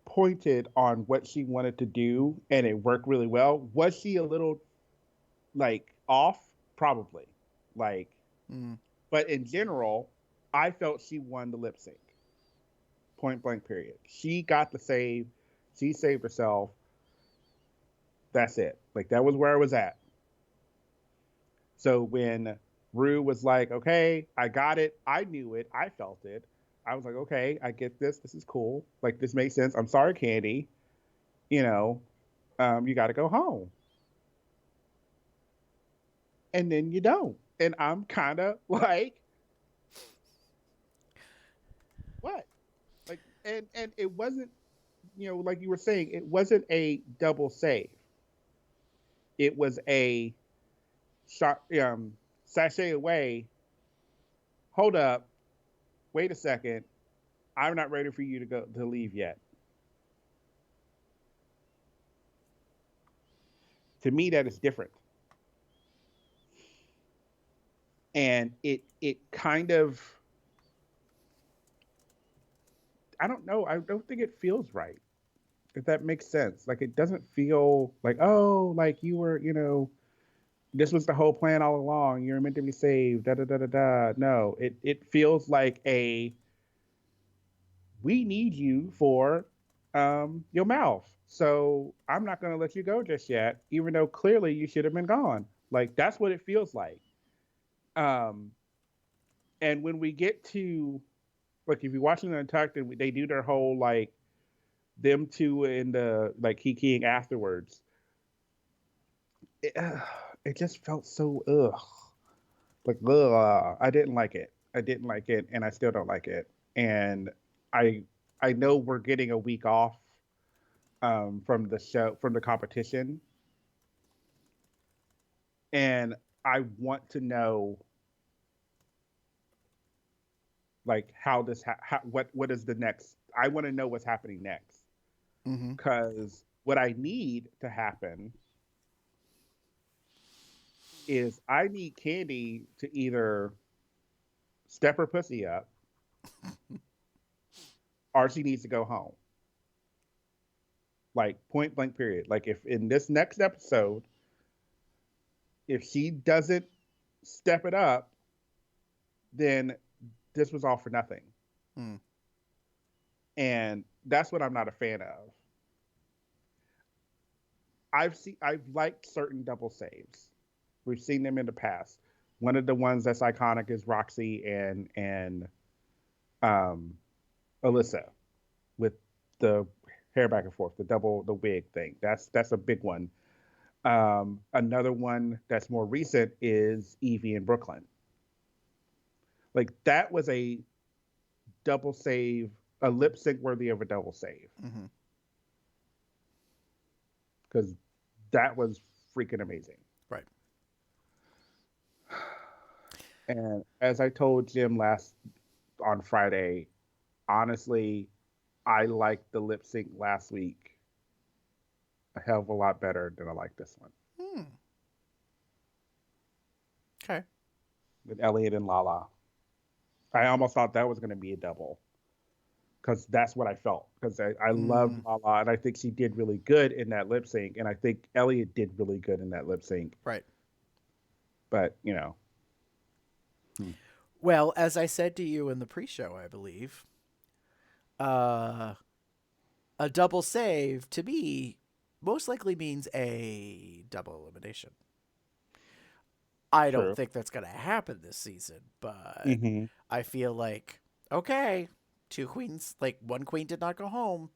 pointed on what she wanted to do, and it worked really well. Was she a little off? Probably. But in general, I felt she won the lip sync. Point blank, period. She got the save. She saved herself. That's it. That was where I was at. So when Rue was like, okay, I got it. I knew it. I felt it. I was like, okay, I get this. This is cool. Like, this makes sense. I'm sorry, Candy. You know, you got to go home. And then you don't. And I'm kind of like, what? Like, and it wasn't, like you were saying, it wasn't a double save. It was a shot, sashay away. Hold up. Wait a second. I'm not ready for you to leave yet. To me, that is different. And it kind of, I don't know. I don't think it feels right. If that makes sense. Like, it doesn't feel like, oh, like you were, this was the whole plan all along. You're meant to be saved. Da da da da da. No, it feels like we need you for your mouth. So I'm not going to let you go just yet, even though clearly you should have been gone. Like, that's what it feels like. Um, and when we get to, like, if you're watching the Untucked, they do their whole, like, them two in the, like, kikiing afterwards. It just felt so, ugh. Like, ugh. I didn't like it. I didn't like it, and I still don't like it. And I I know we're getting a week off from the show, from the competition, and I want to know, like, how this what is the next. I want to know what's happening next, Mm-hmm. because what I need to happen is I need Candy to either step her pussy up or she needs to go home. Like, point blank period. Like, if in this next episode, if she doesn't step it up, then this was all for nothing. Mm. And that's what I'm not a fan of. I've liked certain double saves. We've seen them in the past. One of the ones that's iconic is Roxy and um, Alyssa with the hair back and forth, the wig thing. That's a big one. Another one that's more recent is Evie in Brooklyn. Like, that was a double save, a lip sync worthy of a double save, Mm-hmm. because that was freaking amazing. Right. And as I told Jim on Friday, honestly, I liked the lip sync last week a hell of a lot better than I like this one. Hmm. Okay. With Elliot and Lala. I almost thought that was going to be a double, because that's what I felt. Because I loved Lala, and I think she did really good in that lip sync, and I think Elliot did really good in that lip sync. Right. But, Well, as I said to you in the pre-show, I believe, a double save to me most likely means a double elimination. I don't true. think that's going to happen this season, but Mm-hmm. I feel like, okay, two queens, like one queen did not go home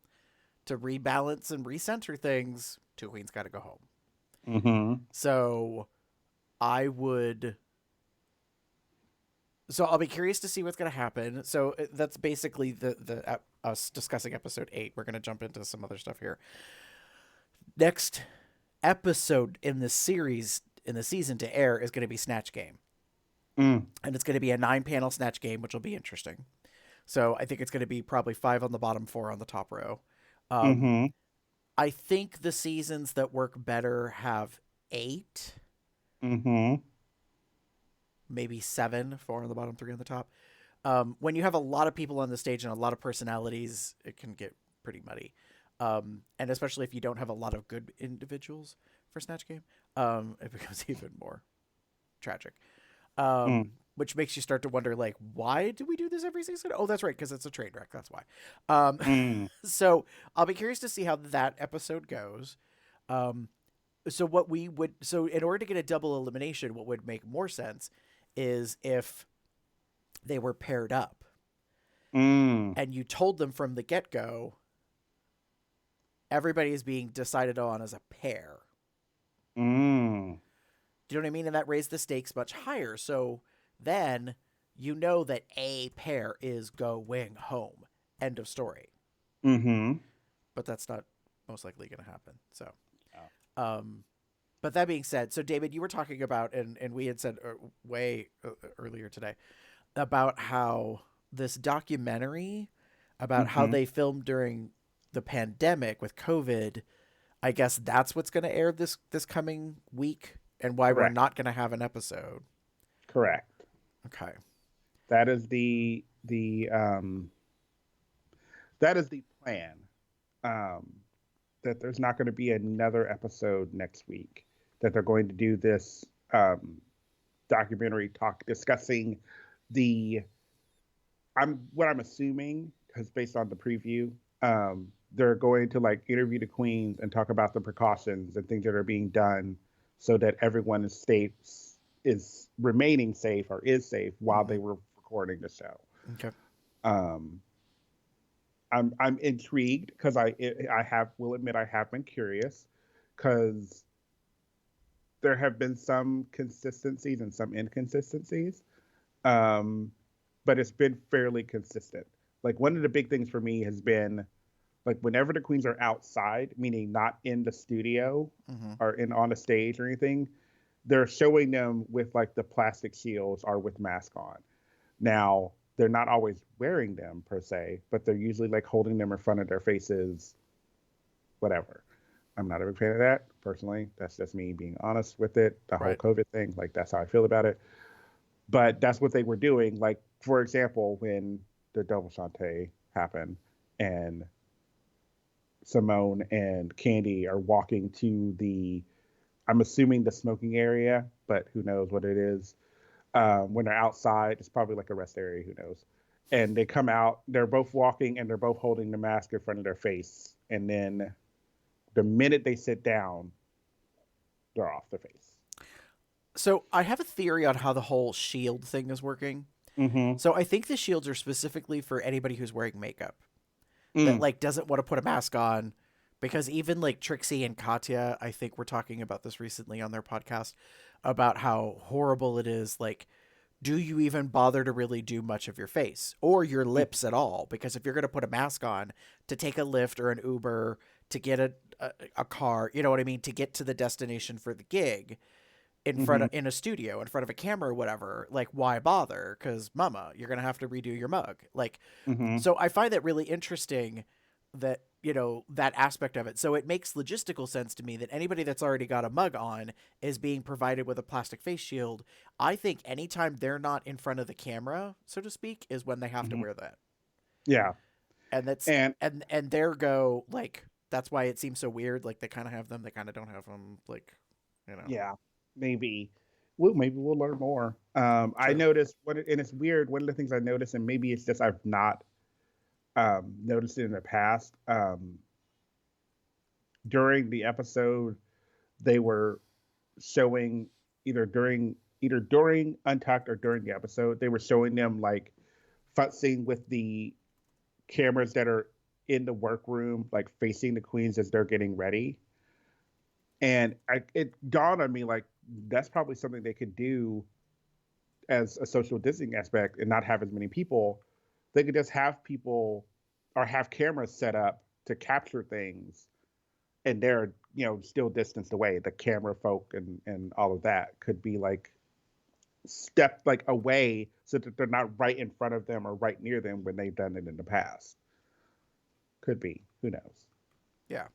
to rebalance and recenter things. Two queens got to go home. Mm-hmm. So I would. So I'll be curious to see what's going to happen. So that's basically the us discussing episode 8. We're going to jump into some other stuff here. Next episode in the series, in the season to air, is going to be Snatch Game. And it's going to be a 9-panel Snatch Game, which will be interesting. So I think it's going to be probably 5 on the bottom, 4 on the top row. Mm-hmm. I think the seasons that work better have 8. Mm-hmm. Maybe 7, 4 on the bottom, 3 on the top. When you have a lot of people on the stage and a lot of personalities, it can get pretty muddy. And especially if you don't have a lot of good individuals for Snatch Game, it becomes even more tragic. Which makes you start to wonder, like, why do we do this every season? Oh, that's right, because it's a train wreck. That's why. So I'll be curious to see how that episode goes. So in order to get a double elimination, what would make more sense is if they were paired up. and you told them from the get-go, everybody is being decided on as a pair. Do you know what I mean? And that raised the stakes much higher. So then you know that a pair is going home. End of story. But that's not most likely going to happen. So, but that being said, so David, you were talking about, and we had said way earlier today about how this documentary about how they filmed during the pandemic with COVID, I guess that's what's going to air this coming week, and why we're not going to have an episode. Correct. Okay. That is the plan. That there's not going to be another episode next week. That they're going to do this documentary talk discussing what I'm assuming, because based on the preview, they're going to like interview the queens and talk about the precautions and things that are being done so that everyone is remaining safe or is safe while they were recording the show. Okay. I'm intrigued because I will admit I have been curious, because there have been some consistencies and some inconsistencies, but it's been fairly consistent. Like, one of the big things for me has been, like, whenever the queens are outside, meaning not in the studio or on the stage or anything, they're showing them with like the plastic shields or with mask on. Now, they're not always wearing them per se, but they're usually like holding them in front of their faces, whatever. I'm not a big fan of that personally. That's just me being honest with it. The whole COVID thing, like, that's how I feel about it. But that's what they were doing. Like, for example, when the double Shantae happened and Simone and Candy are walking to I'm assuming the smoking area, but who knows what it is. When they're outside, it's probably like a rest area, who knows. And they come out, they're both walking and they're both holding the mask in front of their face. And then the minute they sit down, they're off their face. So I have a theory on how the whole shield thing is working. So I think the shields are specifically for anybody who's wearing makeup that like doesn't want to put a mask on, because even like Trixie and Katya, I think, were talking about this recently on their podcast about how horrible it is. Like, do you even bother to really do much of your face or your lips at all? Because if you're going to put a mask on to take a Lyft or an Uber, to get a car, you know what I mean, to get to the destination for the gig, in front of, in a studio, in front of a camera or whatever, like, why bother? Because mama, you're going to have to redo your mug. Like, so I find that really interesting, that, you know, that aspect of it. So it makes logistical sense to me that anybody that's already got a mug on is being provided with a plastic face shield. I think anytime they're not in front of the camera, so to speak, is when they have to wear that. Yeah. And that's, and their go, like, that's why it seems so weird. Like, they kind of have them, they kind of don't have them, like, you know. Yeah. Maybe we'll learn more. I noticed and it's weird. One of the things I noticed, and maybe it's just I've not noticed it in the past. During the episode, they were showing either during Untucked or during the episode, they were showing them like futzing with the cameras that are in the workroom, like facing the queens as they're getting ready. And it dawned on me, like, that's probably something they could do as a social distancing aspect and not have as many people. They could just have people or have cameras set up to capture things, and they're, you know, still distanced away. The camera folk and all of that could be like step like away so that they're not right in front of them or right near them when they've done it in the past. Could be. Who knows? Yeah.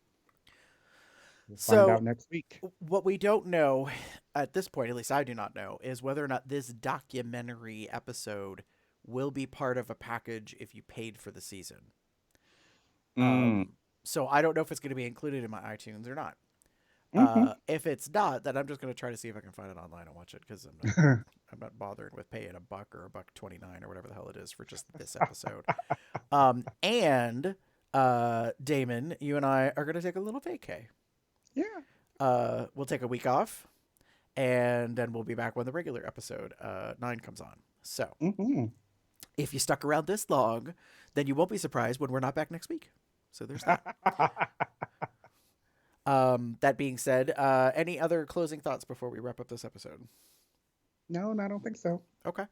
We'll find out next week. What we don't know at this point, at least I do not know, is whether or not this documentary episode will be part of a package if you paid for the season. So I don't know if it's going to be included in my iTunes or not. If it's not, then I'm just going to try to see if I can find it online and watch it, because I'm not bothering with paying $1 or $1.29 or whatever the hell it is for just this episode. And Damon, you and I are going to take a little vacay. Yeah. We'll take a week off, and then we'll be back when the regular episode 9 comes on. So If you stuck around this long, then you won't be surprised when we're not back next week. So there's that. That being said, any other closing thoughts before we wrap up this episode? No, I don't think so. Okay.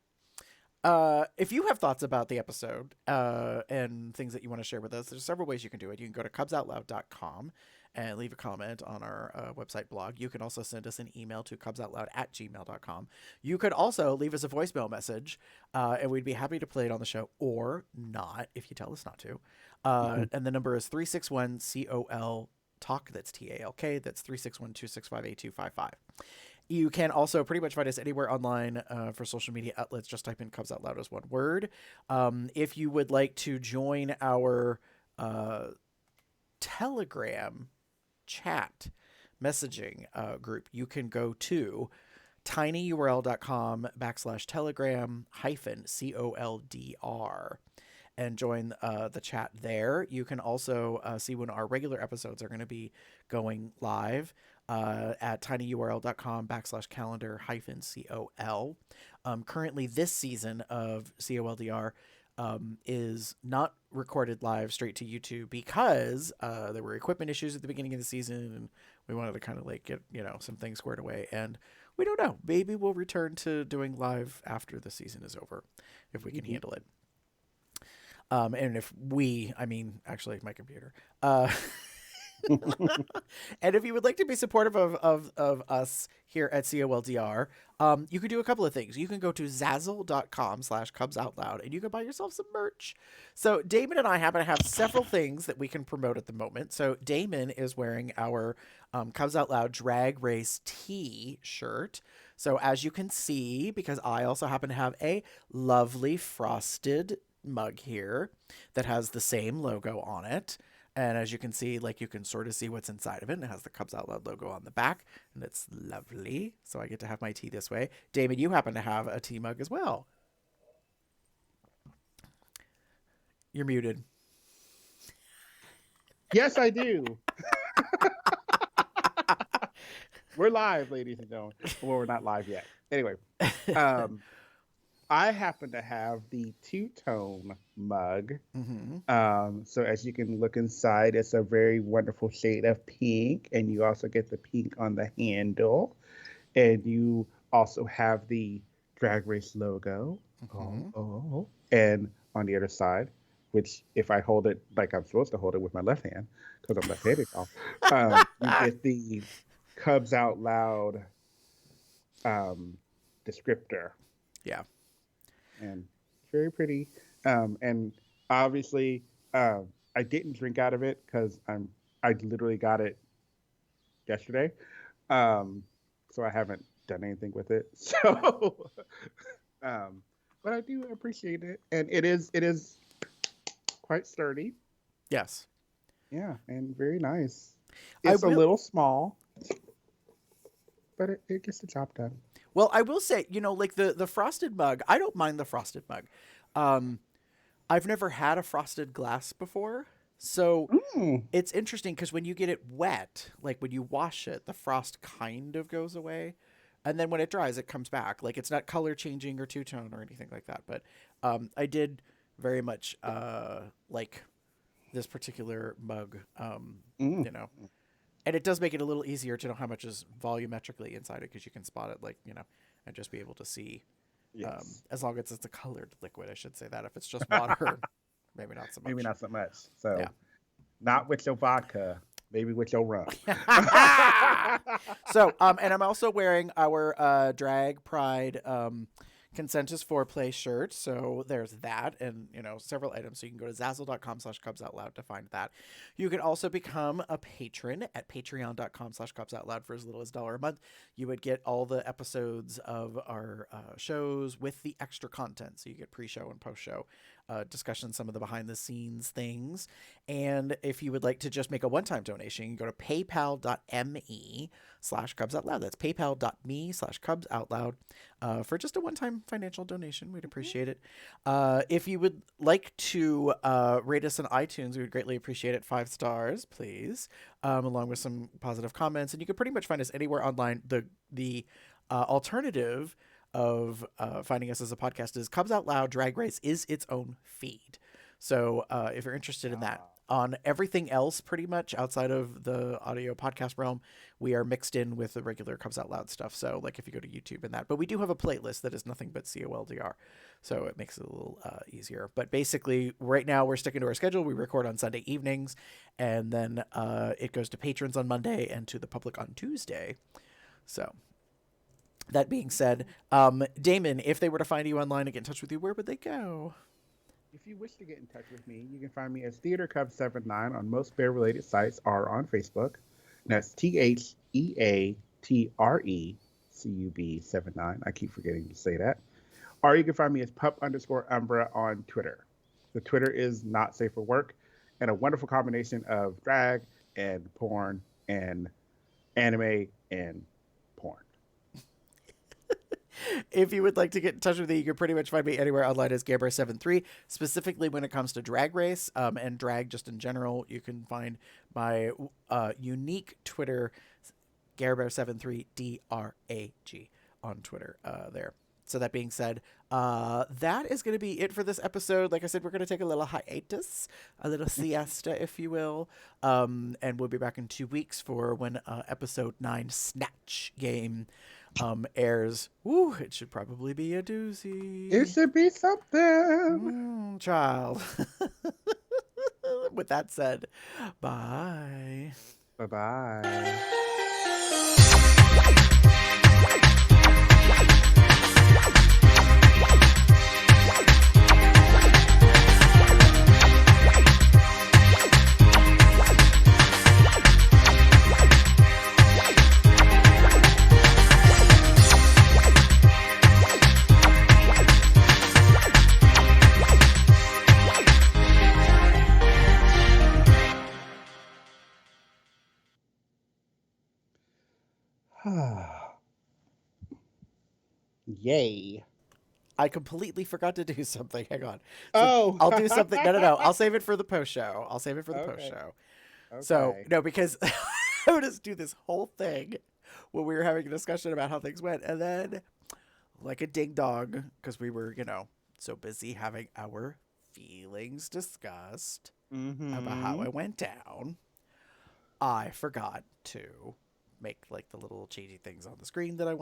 If you have thoughts about the episode and things that you want to share with us, there's several ways you can do it. You can go to cubsoutloud.com and leave a comment on our website blog. You can also send us an email to cubsoutloud@gmail.com. You could also leave us a voicemail message, and we'd be happy to play it on the show, or not if you tell us not to. And the number is 361-COL-TALK. That's TALK. That's 361-265-8255. You can also pretty much find us anywhere online for social media outlets. Just type in Cubs Out Loud as one word. If you would like to join our Telegram chat messaging group, you can go to tinyurl.com/telegram-COLDR and join the chat there. You can also see when our regular episodes are going to be going live at tinyurl.com/calendar-COL. Currently, this season of COLDR is not recorded live straight to YouTube because there were equipment issues at the beginning of the season, and we wanted to kind of like get some things squared away. And we don't know. Maybe we'll return to doing live after the season is over if we can handle it. And if I mean, actually, my computer. And if you would like to be supportive of us here at COLDR, you can do a couple of things. You can go to zazzle.com/cubsoutloud and you can buy yourself some merch. So Damon and I happen to have several things that we can promote at the moment. So Damon is wearing our Cubs Out Loud Drag Race T-shirt. So as you can see, because I also happen to have a lovely frosted mug here that has the same logo on it. And as you can see, like, you can sort of see what's inside of it. And it has the Cubs Out Loud logo on the back. And it's lovely. So I get to have my tea this way. Damon, you happen to have a tea mug as well. You're muted. Yes, I do. We're live, ladies and gentlemen. Well, we're not live yet. Anyway, I happen to have the two-tone mug. Mm-hmm. So as you can look inside, it's a very wonderful shade of pink, and you also get the pink on the handle, and you also have the Drag Race logo. Mm-hmm. And on the other side, which if I hold it like I'm supposed to hold it with my left hand, because I'm left-handed, you get the Cubs Out Loud descriptor. Yeah. And very pretty. And obviously, I didn't drink out of it because I literally got it yesterday. So I haven't done anything with it. So, but I do appreciate it, and it is quite sturdy. Yes. Yeah, and very nice. It's a little small, but it gets the job done. Well, I will say, like the frosted mug, I don't mind the frosted mug. I've never had a frosted glass before. So it's interesting because when you get it wet, like when you wash it, the frost kind of goes away. And then when it dries, it comes back. Like, it's not color changing or two-tone or anything like that. But I did very much like this particular mug, And it does make it a little easier to know how much is volumetrically inside it because you can spot it, and just be able to see. Yes. As long as it's a colored liquid, I should say that. If it's just water, maybe not so much. Maybe not so much. So, yeah. Not with your vodka, maybe with your rum. So, and I'm also wearing our Drag Pride Consent is Foreplay shirt. So there's that, and several items. So you can go to zazzle.com/cubsoutloud to find that. You can also become a patron at patreon.com/cubsoutloud for as little as $1 a month. You would get all the episodes of our shows with the extra content. So you get pre-show and post-show discussion, some of the behind the scenes things. And if you would like to just make a one-time donation, you can go to paypal.me/cubsoutloud. That's paypal.me/cubsoutloud for just a one-time financial donation. We'd appreciate it. If you would like to rate us on iTunes, we would greatly appreciate it. 5 stars, please, along with some positive comments. And you can pretty much find us anywhere online. The alternative of finding us as a podcast is Cubs Out Loud Drag Race is its own feed. So if you're interested in that, on everything else, pretty much outside of the audio podcast realm, we are mixed in with the regular Cubs Out Loud stuff. So like if you go to YouTube and that, but we do have a playlist that is nothing but COLDR. So it makes it a little easier. But basically right now we're sticking to our schedule. We record on Sunday evenings, and then it goes to patrons on Monday and to the public on Tuesday. So that being said, Damon, if they were to find you online and get in touch with you, where would they go? If you wish to get in touch with me, you can find me as Theater Cub 79 on most bear-related sites or on Facebook. And that's TheATreCub79. I keep forgetting to say that. Or you can find me as pup_Umbra on Twitter. The Twitter is not safe for work, and a wonderful combination of drag and porn and anime and porn. If you would like to get in touch with me, you can pretty much find me anywhere online as Gabriel73. Specifically when it comes to Drag Race and drag just in general, you can find my unique Twitter, Gabriel73 DRAG on Twitter there. So that being said, that is going to be it for this episode. Like I said, we're going to take a little hiatus, a little siesta, if you will. And we'll be back in 2 weeks for when episode 9 Snatch Game airs. Woo, it should probably be a doozy. It should be something. Child. With that said, bye. Bye-bye. Yay. I completely forgot to do something. Hang on. Oh. I'll do something. No. I'll save it for the post show. Okay. So, no, because I would just do this whole thing when we were having a discussion about how things went. And then, like a ding dong, because we were, so busy having our feelings discussed about how it went down, I forgot to make like the little cheesy things on the screen that I